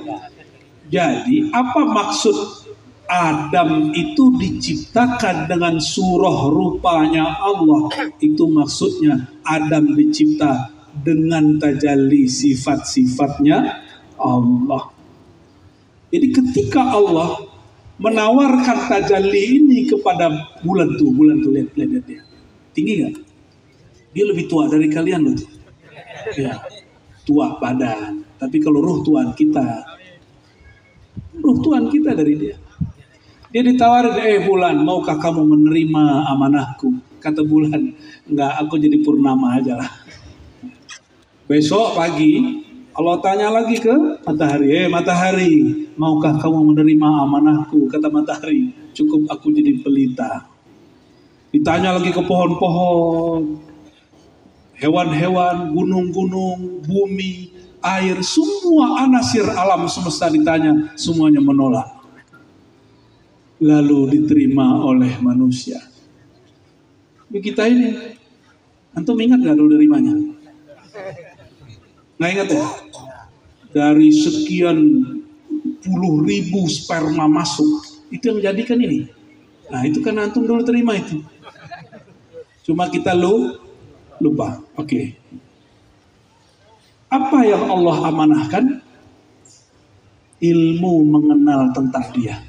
[SPEAKER 2] Jadi apa maksud Adam itu diciptakan dengan surah rupanya Allah? Itu maksudnya Adam dicipta dengan tajalli sifat-sifatnya Allah. Jadi ketika Allah menawarkan tajalli ini kepada bulan tuh lihat dia. Tinggi nggak? Dia lebih tua dari kalian loh. Ya, tua badan. Tapi kalau ruh Tuhan kita dari dia. Dia ditawarin, bulan, maukah kamu menerima amanahku? Kata bulan, enggak, aku jadi purnama aja lah. Besok pagi, Allah tanya lagi ke matahari, matahari, maukah kamu menerima amanahku? Kata matahari, cukup aku jadi pelita. Ditanya lagi ke pohon-pohon, hewan-hewan, gunung-gunung, bumi, air, semua anasir alam semesta ditanya, semuanya menolak. Lalu diterima oleh manusia. Kita ini, antum ingat gak dulu nerimanya? Nggak ingat ya? Dari sekian puluh ribu sperma masuk, itu yang menjadikan ini. Nah itu kan antum dulu terima itu. Cuma kita lupa. Oke. Apa yang Allah amanahkan? Ilmu mengenal tentang dia.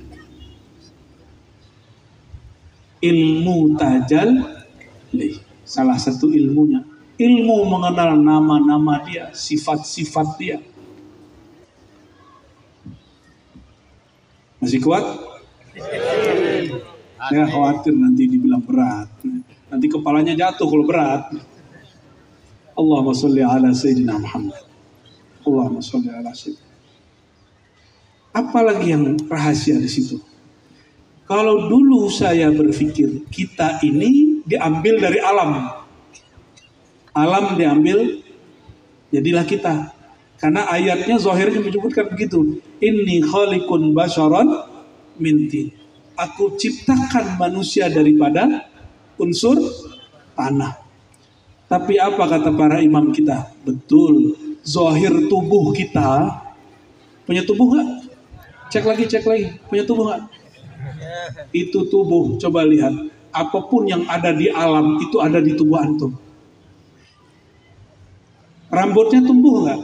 [SPEAKER 2] Ilmu tajalli. Salah satu ilmunya. Ilmu mengenal nama-nama dia, sifat-sifat dia. Masih kuat? Saya khawatir nanti dibilang berat. Nanti kepalanya jatuh kalau berat. Allahumma sholli ala Sayyidina Muhammad. Allahumma sholli ala Sayyidina. Apalagi yang rahasia di situ? Kalau dulu saya berpikir kita ini diambil dari alam. Alam diambil, jadilah kita. Karena ayatnya zahirnya menyebutkan begitu. Inni khaliqun basyaran min tin. Aku ciptakan manusia daripada unsur tanah. Tapi apa kata para imam kita? Betul, zahir tubuh kita punya tubuh nggak? Cek lagi, punya tubuh nggak? Itu tubuh, coba lihat. Apapun yang ada di alam itu ada di tubuh antum. Rambutnya tumbuh nggak?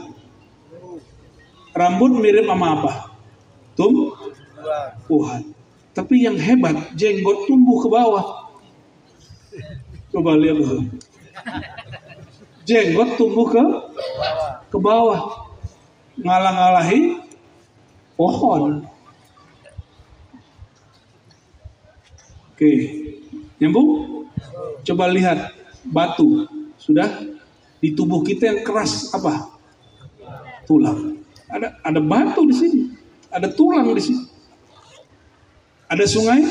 [SPEAKER 2] Rambut mirip sama apa? Tumbuhan. Tapi yang hebat, jenggot tumbuh ke bawah. Coba lihat dulu. Jenggot tumbuh ke bawah. Ngalah-ngalahi pohon. Oke, nyambung? Coba lihat batu. Sudah? Di tubuh kita yang keras apa? Tulang. Ada batu di sini. Ada tulang di sini. Ada sungai?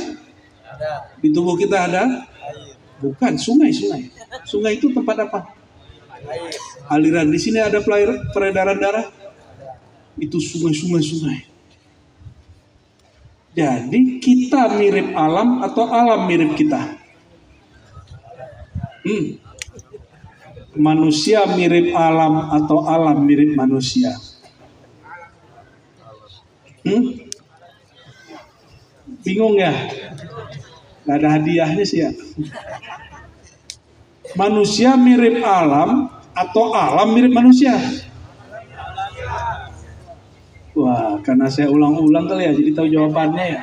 [SPEAKER 2] Di tubuh kita ada? Bukan, sungai. Sungai itu tempat apa? Aliran. Di sini ada peredaran darah? Itu sungai. Jadi kita mirip alam atau alam mirip kita? Manusia mirip alam atau alam mirip manusia? Bingung ya? Gak ada hadiahnya sih ya. Manusia mirip alam atau alam mirip manusia? Wah, karena saya ulang-ulang kali ya, jadi tahu jawabannya ya.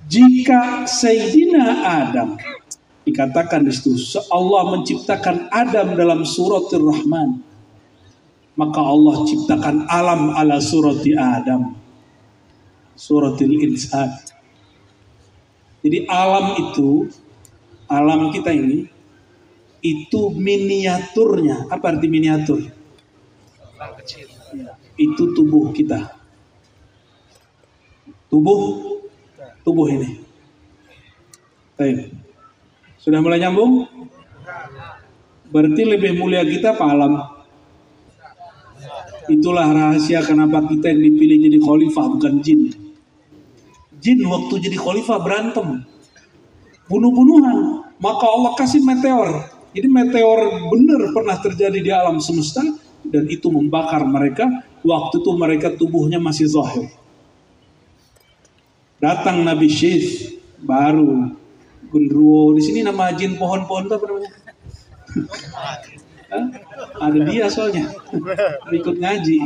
[SPEAKER 2] Jika Sayyidina Adam dikatakan di situ, Allah menciptakan Adam dalam suratul Rahman, maka Allah ciptakan alam ala surati Adam. Suratul Insan. Jadi alam kita ini itu miniaturnya. Apa arti miniatur? Itu tubuh kita. Tubuh ini. Baik. Sudah mulai nyambung? Berarti lebih mulia kita apa alam? Itulah rahasia kenapa kita yang dipilih jadi khalifah bukan jin. Jin waktu jadi khalifah berantem, bunuh-bunuhan. Maka Allah kasih meteor. Jadi meteor benar pernah terjadi di alam semesta dan itu membakar mereka. Waktu itu mereka tubuhnya masih zahir. Datang Nabi Syekh baru Gundruwo. Di sini nama jin pohon-pohon itu apa namanya? Ada dia soalnya ikut ngaji.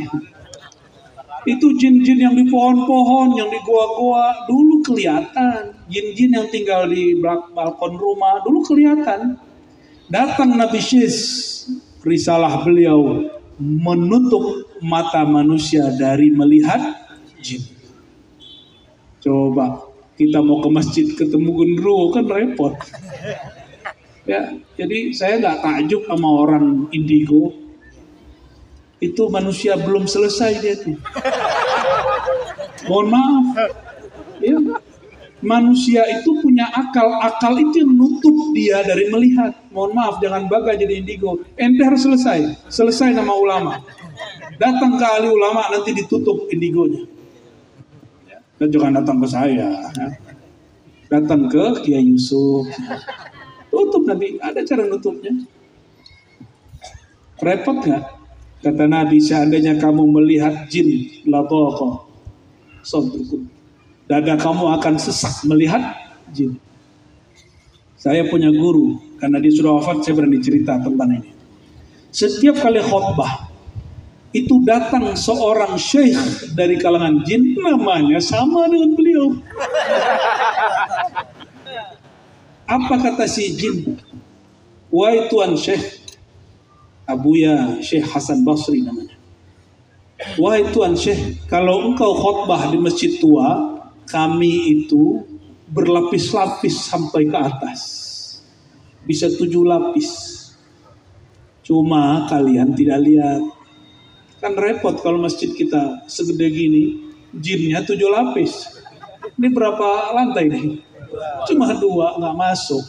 [SPEAKER 2] Itu jin-jin yang di pohon-pohon, yang di goa-goa dulu kelihatan. Jin-jin yang tinggal di balkon rumah dulu kelihatan. Datang Nabi Syekh, risalah beliau menutup mata manusia dari melihat jin. Coba kita mau ke masjid ketemu Gundruwo kan repot. Ya, jadi saya nggak takjub sama orang indigo. Itu manusia belum selesai dia tuh. Mohon maaf. Ya, manusia itu punya akal itu yang nutup dia dari melihat. Mohon maaf, jangan bangga jadi indigo. Ente harus selesai nama ulama. Datang ke ahli ulama nanti ditutup indigonya. Dan jangan datang ke saya. Datang ke Kiai Yusuf. Tutup nanti, ada cara nutupnya. Repot nggak? Kata Nabi, seandainya kamu melihat jin, lataqah sadrukum, dada kamu akan sesak melihat jin. Saya punya guru, karena dia sudah wafat, saya berani cerita tentang ini. Setiap kali khutbah, itu datang seorang syekh dari kalangan jin, namanya sama dengan beliau. Apa kata si jin? Wahai Tuan Syekh, Abuya Syekh Hasan Basri namanya. Wahai Tuan Syekh, kalau engkau khutbah di masjid tua, kami itu berlapis-lapis sampai ke atas. Bisa 7 lapis. Cuma kalian tidak lihat. Kan repot kalau masjid kita segede gini, jinnya 7 lapis. Ini berapa lantai nih? Cuma 2, nggak masuk.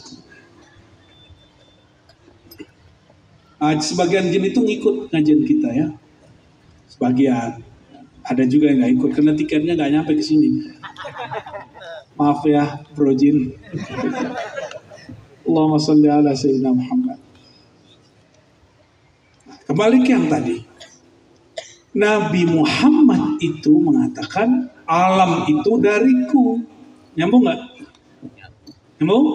[SPEAKER 2] Sebagian jin itu ngikut ngajian kita ya. Sebagian. Ada juga yang nggak ikut karena tiketnya nggak nyampe ke sini. Maaf ya, bro jin. Allahumma sholli ala sayyidina Muhammad. Kembali ke yang tadi. Nabi Muhammad itu mengatakan alam itu dariku. Nyambung nggak? Nyambung?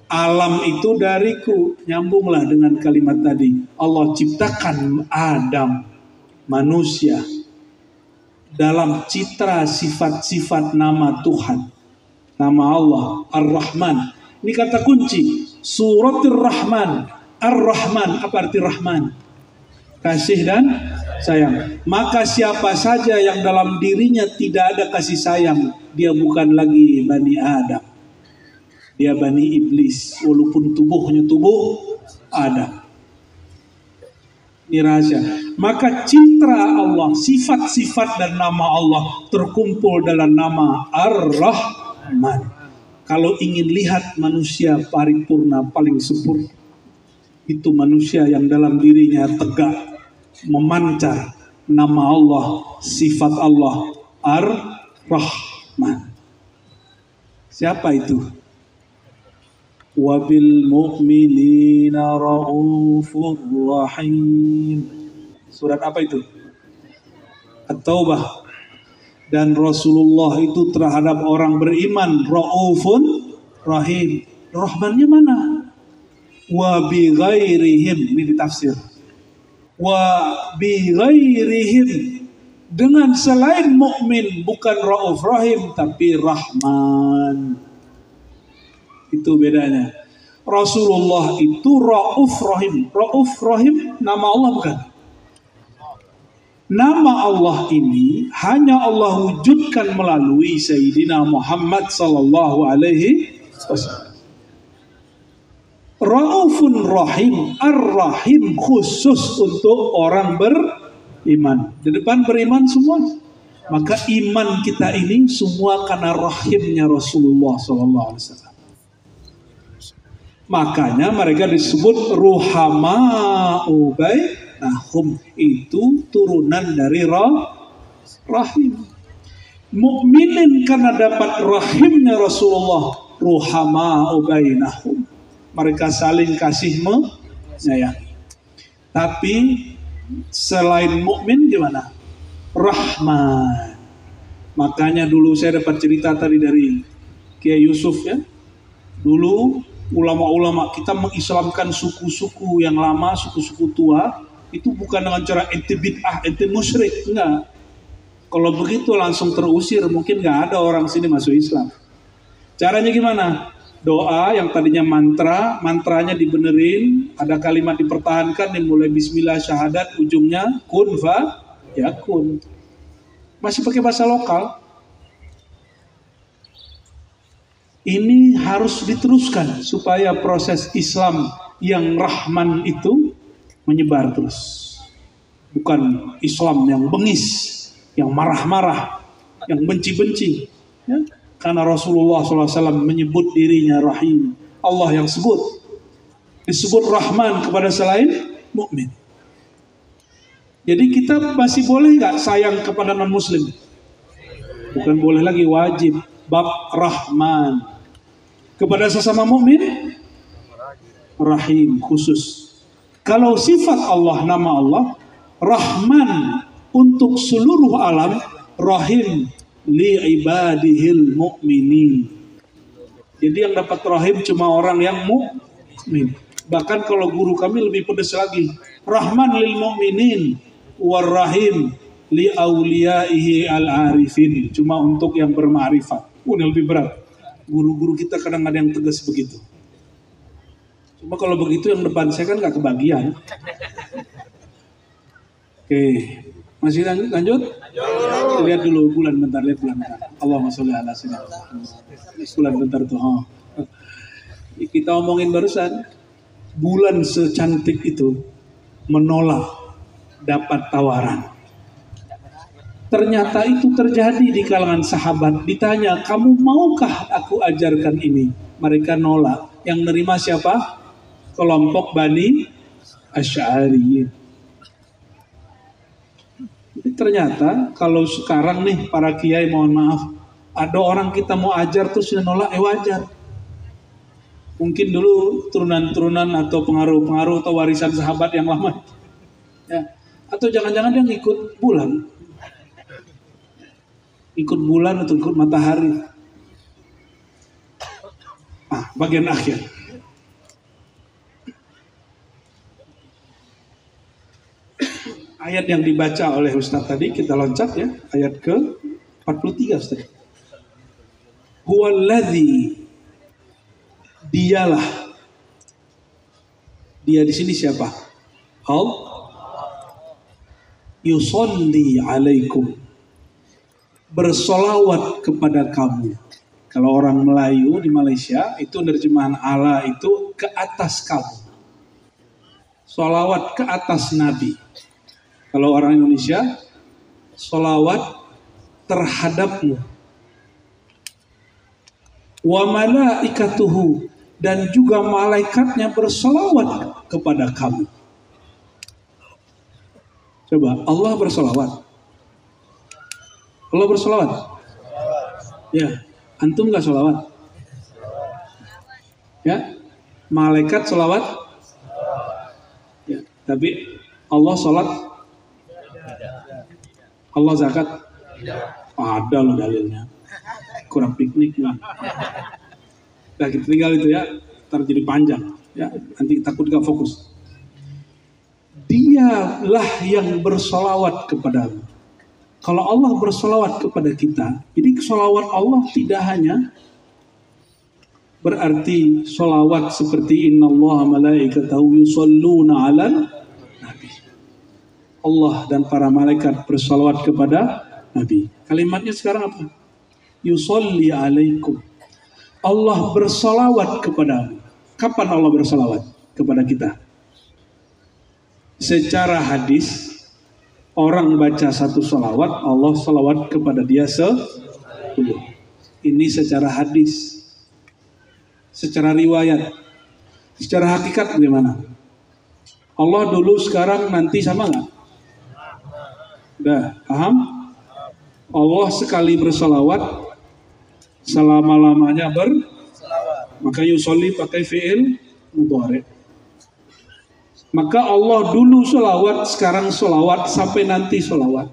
[SPEAKER 2] Alam itu dariku. Nyambunglah dengan kalimat tadi. Allah ciptakan Adam, manusia, dalam citra sifat-sifat nama Tuhan. Nama Allah, Ar-Rahman. Ini kata kunci. Suratul Rahman. Ar-Rahman, apa arti Rahman? Kasih dan sayang. Maka siapa saja yang dalam dirinya tidak ada kasih sayang, dia bukan lagi Bani Adam. Dia Bani Iblis, walaupun tubuhnya tubuh Adam. Ini rahasia. Maka citra Allah, sifat-sifat dan nama Allah terkumpul dalam nama Ar-Rahman. Kalau ingin lihat manusia paripurna paling sempurna, itu manusia yang dalam dirinya tegak memancar nama Allah, sifat Allah, Ar-Rahman. Siapa itu? Wabil mu'minina ra'ufur rahim. Surat apa itu? At-Taubah. Dan Rasulullah itu terhadap orang beriman ra'ufun rahim. Rahmannya mana? Wa bi ghairihim, ini ditafsir. Wa bi ghairihim, dengan selain mukmin, bukan Rauf Rahim tapi Rahman. Itu bedanya. Rasulullah itu Rauf Rahim. Rauf Rahim nama Allah bukan? Nama Allah ini hanya Allah wujudkan melalui Sayyidina Muhammad sallallahu alaihi wasallam. Raufun Rahim, Ar-Rahim khusus untuk orang beriman. Di depan beriman semua. Maka iman kita ini semua karena rahimnya Rasulullah sallallahu alaihi wasallam. Makanya mereka disebut ruhama'u bainahum, itu turunan dari rahim. Mukminin karena dapat rahimnya Rasulullah, ruhama'u bainahum, mereka saling kasih menyayangi. Tapi selain mukmin gimana? Rahman. Makanya dulu saya dapat cerita tadi dari Kiai Yusuf ya. Dulu ulama-ulama kita mengislamkan suku-suku yang lama, suku-suku tua, itu bukan dengan cara ente bid'ah, ente musyrik, enggak. Kalau begitu langsung terusir, mungkin enggak ada orang sini masuk Islam. Caranya gimana? Doa yang tadinya mantranya dibenerin, ada kalimat dipertahankan, dimulai bismillah syahadat, ujungnya kun fa yakun. Masih pakai bahasa lokal. Ini harus diteruskan supaya proses Islam yang Rahman itu menyebar terus. Bukan Islam yang bengis, yang marah-marah, yang benci-benci. Ya? Karena Rasulullah SAW menyebut dirinya Rahim. Allah yang sebut. Disebut Rahman kepada selain mukmin. Jadi kita masih boleh nggak sayang kepada non-muslim? Bukan boleh lagi, wajib. Bab Rahman. Kepada sesama mukmin Rahim khusus. Kalau sifat Allah, nama Allah Rahman untuk seluruh alam, Rahim li ibadihil mu'minin. Jadi yang dapat Rahim cuma orang yang mukmin. Bahkan kalau guru kami lebih pedas lagi, Rahman lil mu'minin war Rahim li auliyaihi al-arifin, cuma untuk yang berma'rifat. Ini lebih berat. Guru-guru kita kadang ada yang tegas begitu. Cuma kalau begitu yang depan saya kan gak kebagian. Oke, masih lanjut? Lihat dulu bulan bentar, lihat bulan bentar. Allahumma sholli ala sayyidina Muhammad. Bulan bentar tuh. Kita omongin barusan, bulan secantik itu menolak dapat tawaran. Ternyata itu terjadi di kalangan sahabat. Ditanya, kamu maukah aku ajarkan ini? Mereka nolak. Yang nerima siapa? Kelompok Bani Asy'ariyin. Ternyata kalau sekarang nih para kiai, mohon maaf, ada orang kita mau ajar terus nolak, wajar. Mungkin dulu turunan-turunan atau pengaruh-pengaruh atau warisan sahabat yang lama. Ya. Atau jangan-jangan dia ngikut bulan. Ikut bulan atau ikut matahari. Bagian akhir. Ayat yang dibaca oleh Ustaz tadi, kita loncat ya. Ayat ke 43 Ustaz. Huwallazi, dialah. Dia di sini siapa? Allah. Yusolli alaikum, bersolawat kepada kamu. Kalau orang Melayu di Malaysia itu terjemahan Allah itu ke atas kamu. Solawat ke atas Nabi. Kalau orang Indonesia solawat terhadapmu. Wa malaikatuhu, dan juga malaikatnya bersolawat kepada kamu. Coba Allah bersolawat. Allah bersolawat. Ya, antum nggak solawat? Ya, malaikat solawat. Ya, tapi Allah sholat. Allah zakat. Ada loh dalilnya. Kurang piknik nih. Nah, kita tinggal itu ya, ntar jadi panjang. Ya, nanti takut gak fokus. Dialah yang bersolawat kepadamu. Kalau Allah bersolawat kepada kita, jadi solawat Allah tidak hanya berarti solawat seperti innallaha malaikatahu yusholluna 'alan nabi. Allah dan para malaikat bersalawat kepada Nabi. Kalimatnya sekarang apa? Yusolli alaikum. Allah bersalawat kepadamu. Kapan Allah bersalawat kepada kita? Secara hadis, orang baca satu salawat, Allah salawat kepada dia 10. Ini secara hadis. Secara riwayat. Secara hakikat bagaimana? Allah dulu, sekarang, nanti sama nggak? Udah, paham? Allah sekali bersalawat, selama-lamanya maka yusolli pakai fi'il mudhari. Maka Allah dulu salawat, sekarang salawat, sampai nanti salawat.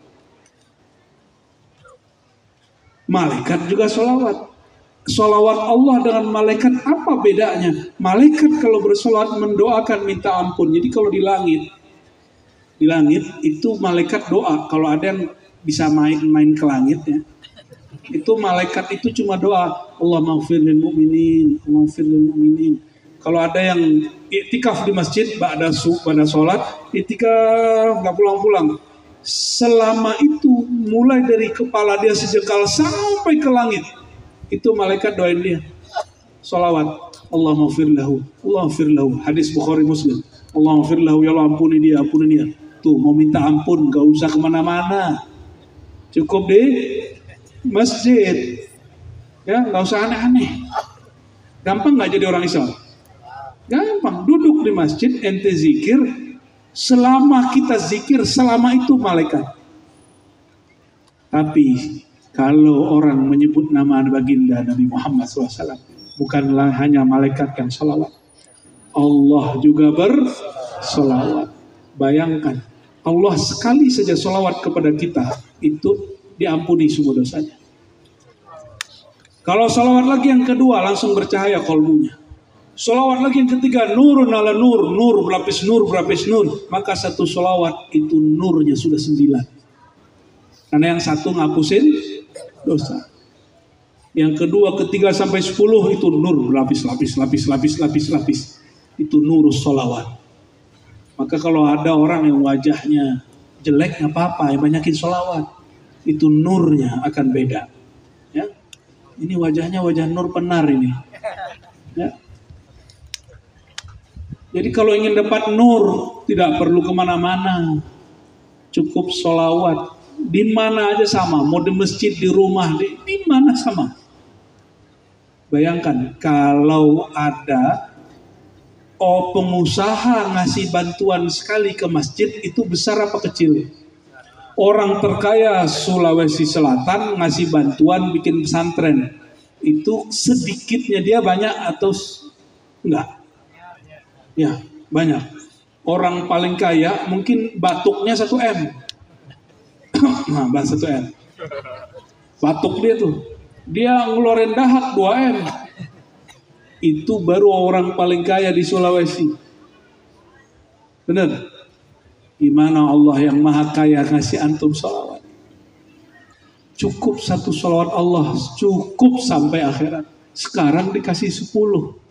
[SPEAKER 2] Malaikat juga salawat. Salawat Allah dengan malaikat apa bedanya? Malaikat kalau bersalawat mendoakan minta ampun. Jadi kalau di langit itu malaikat doa. Kalau ada yang bisa main ke langit ya, itu malaikat itu cuma doa. Allah maghfir lil mu'minin, Allah maghfir lil mu'minin. Kalau ada yang iktikaf di masjid, pada sholat, iktikaf nggak pulang-pulang. Selama itu mulai dari kepala dia sejengkal sampai ke langit, itu malaikat doain dia. Salawat. Allah maghfir lahu, Allah maghfir lahu. Hadis Bukhari Muslim. Allah maghfir lahu, ya Allah ampuni dia, ampuni dia. Tuh mau minta ampun, gak usah kemana-mana. Cukup di masjid. Ya, gak usah aneh-aneh. Gampang gak jadi orang Islam? Gampang. Duduk di masjid, ente zikir. Selama kita zikir, selama itu malaikat. Tapi kalau orang menyebut nama baginda Nabi Muhammad SAW, bukanlah hanya malaikat yang salawat, Allah juga bersalawat. Bayangkan, Allah sekali saja salawat kepada kita, itu diampuni semua dosanya. Kalau salawat lagi yang kedua, langsung bercahaya kolbunya. Salawat lagi yang ketiga, nurun ala nur, nur berlapis nur, berlapis nur. Maka satu salawat itu nurnya sudah 9. Karena yang satu ngapusin dosa. Yang kedua, ketiga sampai 10 itu nur lapis. Itu nurus sholawat. Maka kalau ada orang yang wajahnya jelek nggak apa-apa, yang banyakin sholawat. Itu nurnya akan beda. Ya, ini wajahnya wajah nur penar ini. Ya. Jadi kalau ingin dapat nur, tidak perlu kemana-mana, cukup sholawat. Di mana aja sama, mau di masjid, di rumah, di mana sama. Bayangkan kalau ada pengusaha ngasih bantuan sekali ke masjid, itu besar apa kecil? Orang terkaya Sulawesi Selatan ngasih bantuan bikin pesantren, itu sedikitnya dia banyak atau enggak? Ya, banyak. Orang paling kaya mungkin batuknya 1 M. Nah, bahasa 1 M. Batuk dia tuh. Dia ngeluarin dahak 2 M. Itu baru orang paling kaya di Sulawesi. Benar? Gimana Allah yang maha kaya ngasih antum salawat? Cukup 1 salawat Allah, cukup sampai akhirat. Sekarang dikasih 10.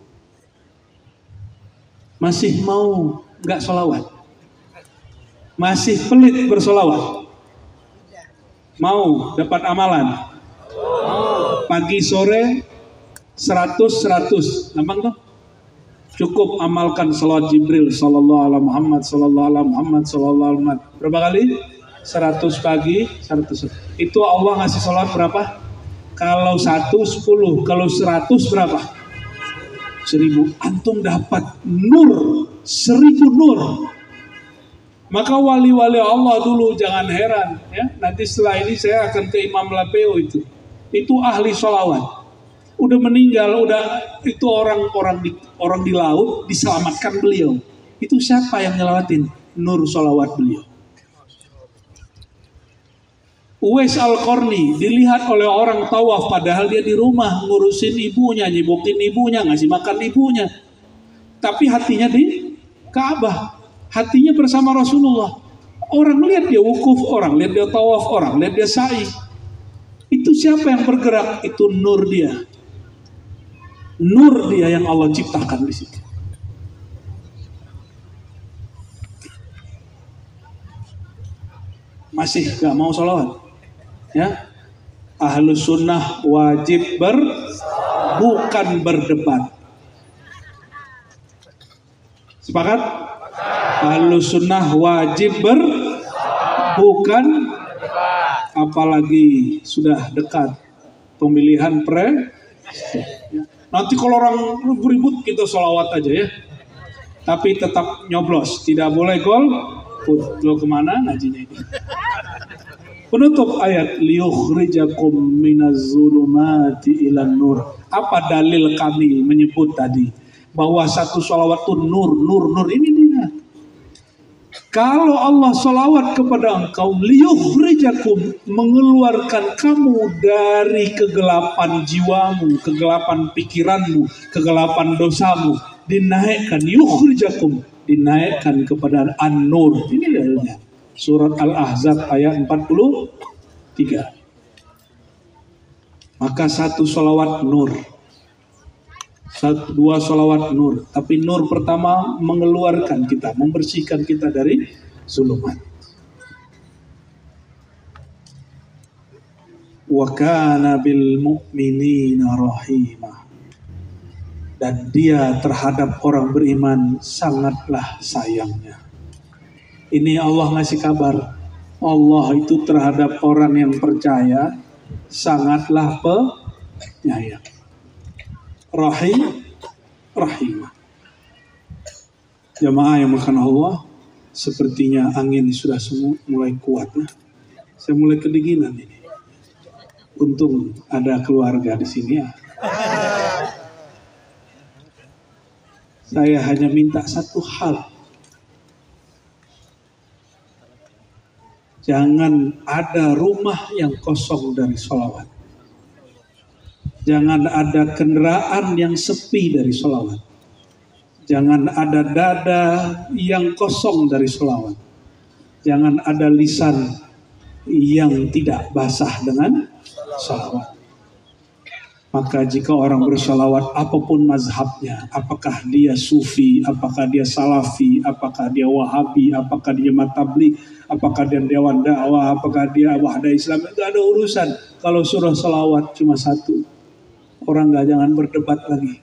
[SPEAKER 2] Masih mau gak salawat? Masih pelit bersalawat? Mau dapat amalan? Pagi sore 100. Gampang tuh? Cukup amalkan salawat Jibril sallallahu alaihi Muhammad sallallahu alaihi Muhammad sallallahu alaihi Muhammad. Berapa kali? 100 pagi, 100. Itu Allah ngasih salawat berapa? Kalau 1 10, kalau 100 berapa? 1000. Antum dapat nur 1000 nur. Maka wali-wali Allah dulu jangan heran ya. Nanti setelah ini saya akan ke Imam Lapeo itu ahli sholawat. Udah meninggal, itu orang di laut diselamatkan beliau. Itu siapa yang nyelawatin? Nur sholawat beliau. Uwais Al-Qarni dilihat oleh orang tawaf padahal dia di rumah ngurusin ibunya, nyibukin ibunya, ngasih makan ibunya. Tapi hatinya di Ka'bah. Hatinya bersama Rasulullah. Orang lihat dia wukuf, orang lihat dia tawaf, orang lihat dia sa'i. Itu siapa yang bergerak? Itu nur dia. Nur dia yang Allah ciptakan di situ. masih gak mau sholawat. Ya, Ahlus Sunnah wajib bukan berdebat. Sepakat? Ahlus Sunnah wajib bukan, apalagi sudah dekat pemilihan nanti kalau orang ribut kita sholawat aja ya. Tapi tetap nyoblos, tidak boleh golput. Lo kemana ngajinya ini? Penutup ayat liyukhrijakum minaz-zulumati ilan nur. Apa dalil kami menyebut tadi bahwa satu sholawat itu nur ini dia. Kalau Allah sholawat kepada engkau, liyukhrijakum, mengeluarkan kamu dari kegelapan jiwamu, kegelapan pikiranmu, kegelapan dosamu, dinaikkan, yukhrijakum, dinaikkan kepada an-nur. Ini dalilnya. Surat Al-Ahzab ayat 43. Maka satu sholawat nur, dua sholawat nur. Tapi nur pertama mengeluarkan kita, membersihkan kita dari zulumat. Wa kana bil mu'minina rahimah. Dan dia terhadap orang beriman sangatlah sayangnya. Ini Allah ngasih kabar. Allah itu terhadap orang yang percaya sangatlah penyayang. Rahimah. Jamaah yang makan Allah, sepertinya angin sudah mulai kuat. Saya mulai kedinginan ini. Untung ada keluarga di sini ya. Saya hanya minta satu hal. Jangan ada rumah yang kosong dari sholawat. Jangan ada kendaraan yang sepi dari sholawat. Jangan ada dada yang kosong dari sholawat. Jangan ada lisan yang tidak basah dengan sholawat. Maka jika orang bersholawat apapun mazhabnya, apakah dia sufi, apakah dia salafi, apakah dia wahabi, apakah dia matabli, apakah dia dewan dakwah, apakah dia wahda Islam, itu ada urusan. Kalau surah sholawat cuma satu, orang jangan berdebat lagi.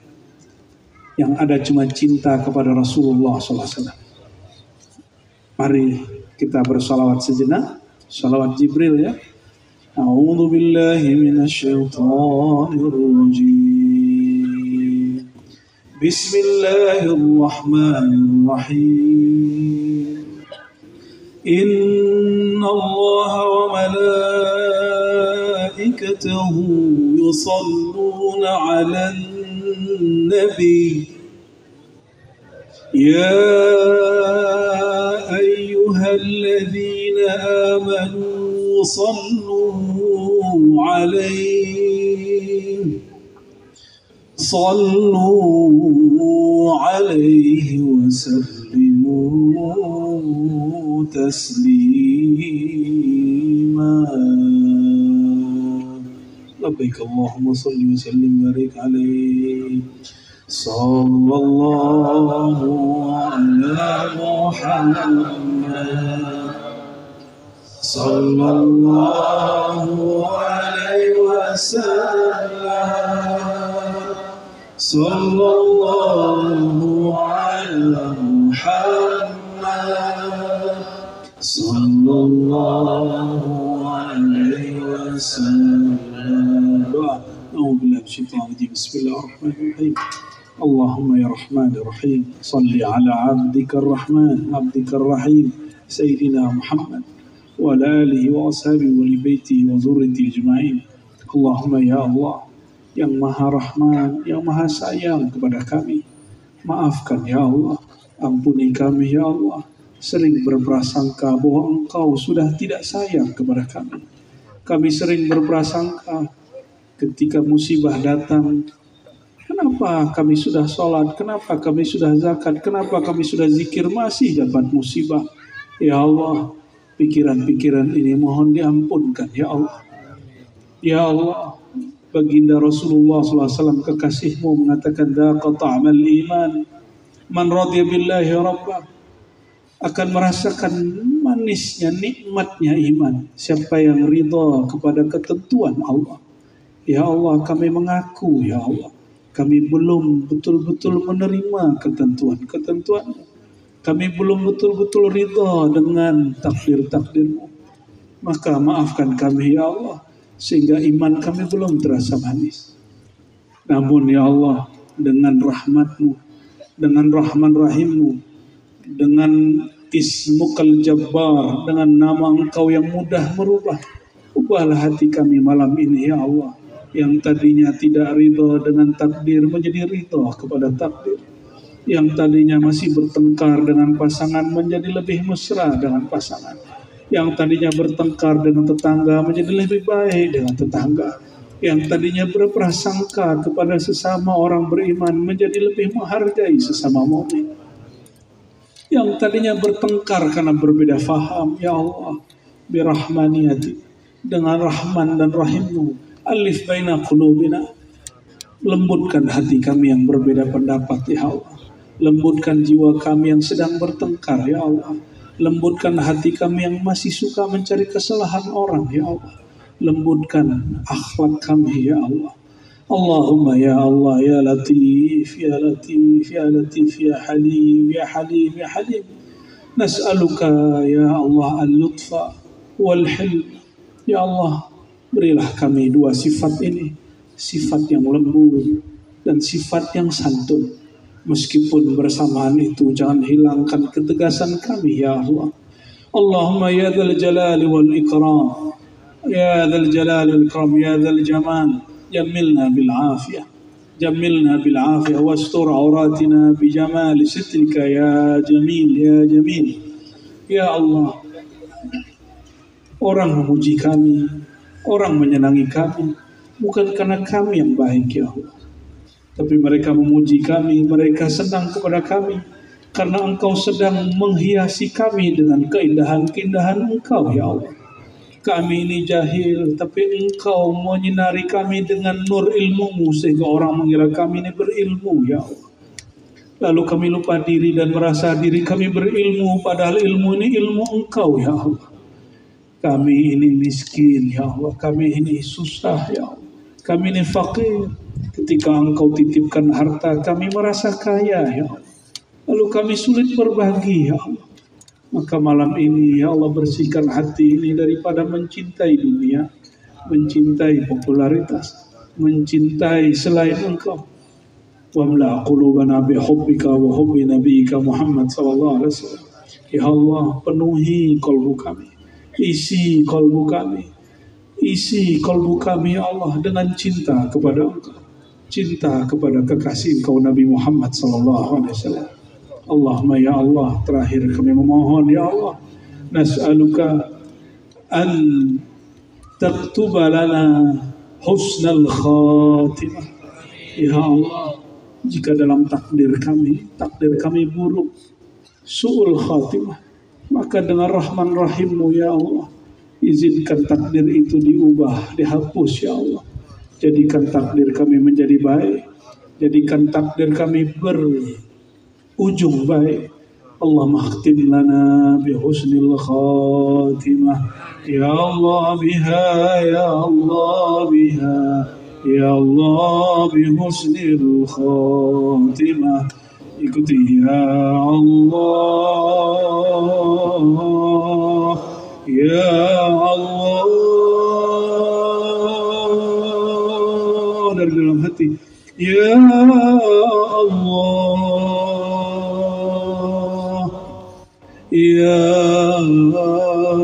[SPEAKER 2] Yang ada cuma cinta kepada Rasulullah SAW. Mari kita bersolawat sejenak. Salawat Jibril ya. A'udzu billahi minasyaitonir rajim. Bismillahirrahmanirrahim. Inna Allah wa malaikatahu yusalluna 'alan nabi. Ya ayyuhalladzina amanu صلوا عليه وسلموا تسليما لبيك اللهم صل وسلم وبارك عليه صلى الله على محمد صلى الله عليه وسلم صلى الله على محمد صلى الله عليه وسلم. أعوذ بالله من الشيطان الرجيم. بسم الله الرحمن الرحيم. اللهم يا رحمن الرحيم صل على عبدك الرحمن عبدك الرحيم سيدنا محمد وعلى آله وأصحابه ولبيته وذريته أجمعين. Allahumma ya Allah yang maha rahman, yang maha sayang kepada kami, maafkan ya Allah, ampuni kami ya Allah, sering berprasangka bahwa Engkau sudah tidak sayang kepada kami. Kami sering berprasangka ketika musibah datang, kenapa kami sudah sholat, kenapa kami sudah zakat, kenapa kami sudah zikir masih dapat musibah. Ya Allah, pikiran-pikiran ini mohon diampunkan ya Allah. Ya Allah, baginda Rasulullah SAW kekasihmu mengatakan daqa ta'mal iman man radhiya billahi rabbah, akan merasakan manisnya, nikmatnya iman. Siapa yang ridha kepada ketentuan Allah. Ya Allah, kami mengaku, ya Allah, kami belum betul-betul menerima ketentuan-ketentuan. Kami belum betul-betul ridha dengan takdir-takdir-Mu. Maka maafkan kami, ya Allah, sehingga iman kami belum terasa manis. Namun ya Allah, dengan rahmat-Mu, dengan Rahman Rahim-Mu, dengan Ismukal Jabbar, dengan nama Engkau yang mudah merubah, ubahlah hati kami malam ini ya Allah, yang tadinya tidak ridha dengan takdir menjadi ridha kepada takdir, yang tadinya masih bertengkar dengan pasangan menjadi lebih mesra dengan pasangan, yang tadinya bertengkar dengan tetangga menjadi lebih baik dengan tetangga, yang tadinya berprasangka kepada sesama orang beriman menjadi lebih menghargai sesama mukmin, yang tadinya bertengkar karena berbeda faham, ya Allah, birahmaniyati, dengan Rahman dan Rahim-Mu, alif baina qulubina, lembutkan hati kami yang berbeda pendapat, ya Allah, lembutkan jiwa kami yang sedang bertengkar, ya Allah, lembutkan hati kami yang masih suka mencari kesalahan orang, ya Allah, lembutkan akhlak kami, ya Allah. Allahumma ya Allah, ya Latif, ya Latif, ya Latif, ya Halim, ya Halim, ya Halim. Nas'aluka ya Allah al-lutfa wal-hilm. Ya Allah, berilah kami dua sifat ini, sifat yang lembut dan sifat yang santun. Meskipun bersamaan itu jangan hilangkan ketegasan kami, ya Allah. Allahumma ya dzal jalali wal ikram, ya dzal jalali wal ikram, ya dzal jamal. جملنا بالعافية، جملنا بالعافية واستر عوراتنا بجمال سترك يا جميل يا جميل. Ya Allah, orang memuji kami, orang menyenangi kami, bukan karena kami yang baik, ya Allah, tapi mereka memuji kami, mereka senang kepada kami karena Engkau sedang menghiasi kami dengan keindahan-keindahan Engkau, ya Allah. Kami ini jahil, tapi Engkau menyinari kami dengan nur ilmu-Mu sehingga orang mengira kami ini berilmu, ya Allah. Lalu kami lupa diri dan merasa diri kami berilmu, padahal ilmu ini ilmu Engkau, ya Allah. Kami ini miskin, ya Allah. Kami ini susah, ya Allah. Kami ini fakir. Ketika Engkau titipkan harta, kami merasa kaya, ya Allah. Lalu kami sulit berbagi, ya Allah. Maka malam ini ya Allah, bersihkan hati ini daripada mencintai dunia, mencintai popularitas, mencintai selain Engkau. Wamla qulubana bihubbika wa hubbi nabiyyika Muhammad sallallahu alaihi wasallam. Ya Allah, penuhi kalbu kami, isi kalbu kami, isi kalbu kami ya Allah dengan cinta kepada Engkau, cinta kepada kekasih Engkau Nabi Muhammad sallallahu alaihi wasallam. Allahumma ya Allah, terakhir kami memohon ya Allah, nas'aluka an taktuba lana husnal khatimah. Ya Allah, jika dalam takdir kami buruk, su'ul khatimah, maka dengan Rahman Rahim-Mu ya Allah, izinkan takdir itu diubah, dihapus ya Allah. Jadikan takdir kami menjadi baik, jadikan takdir kami ujung baik. Allahumma khtim lana bi husnil khatimah, ya Allah biha, ya Allah biha, ya Allah bi husnil khatimah. Ikuti ya Allah, ya Allah, dari dalam hati, ya Allah, Ya Allah,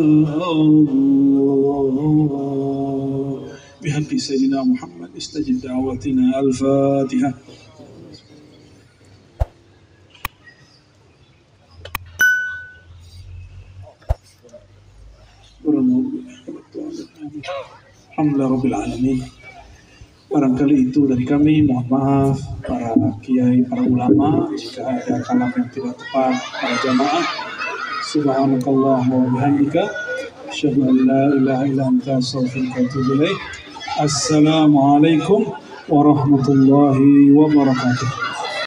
[SPEAKER 2] bihaqqi Sayyidina Muhammad istajib da'watina. Al-Fatihah. Alhamdulillah Rabbil Alamin. Barangkali itu dari kami, mohon maaf para kiai, para ulama jika ada kalam yang tidak tepat para jamaah. Subhanakallahumma wa bihamdika asyhadu an la ilaha illa anta astaghfiruka wa atubu ilaik. Assalamualaikum warahmatullahi wabarakatuh.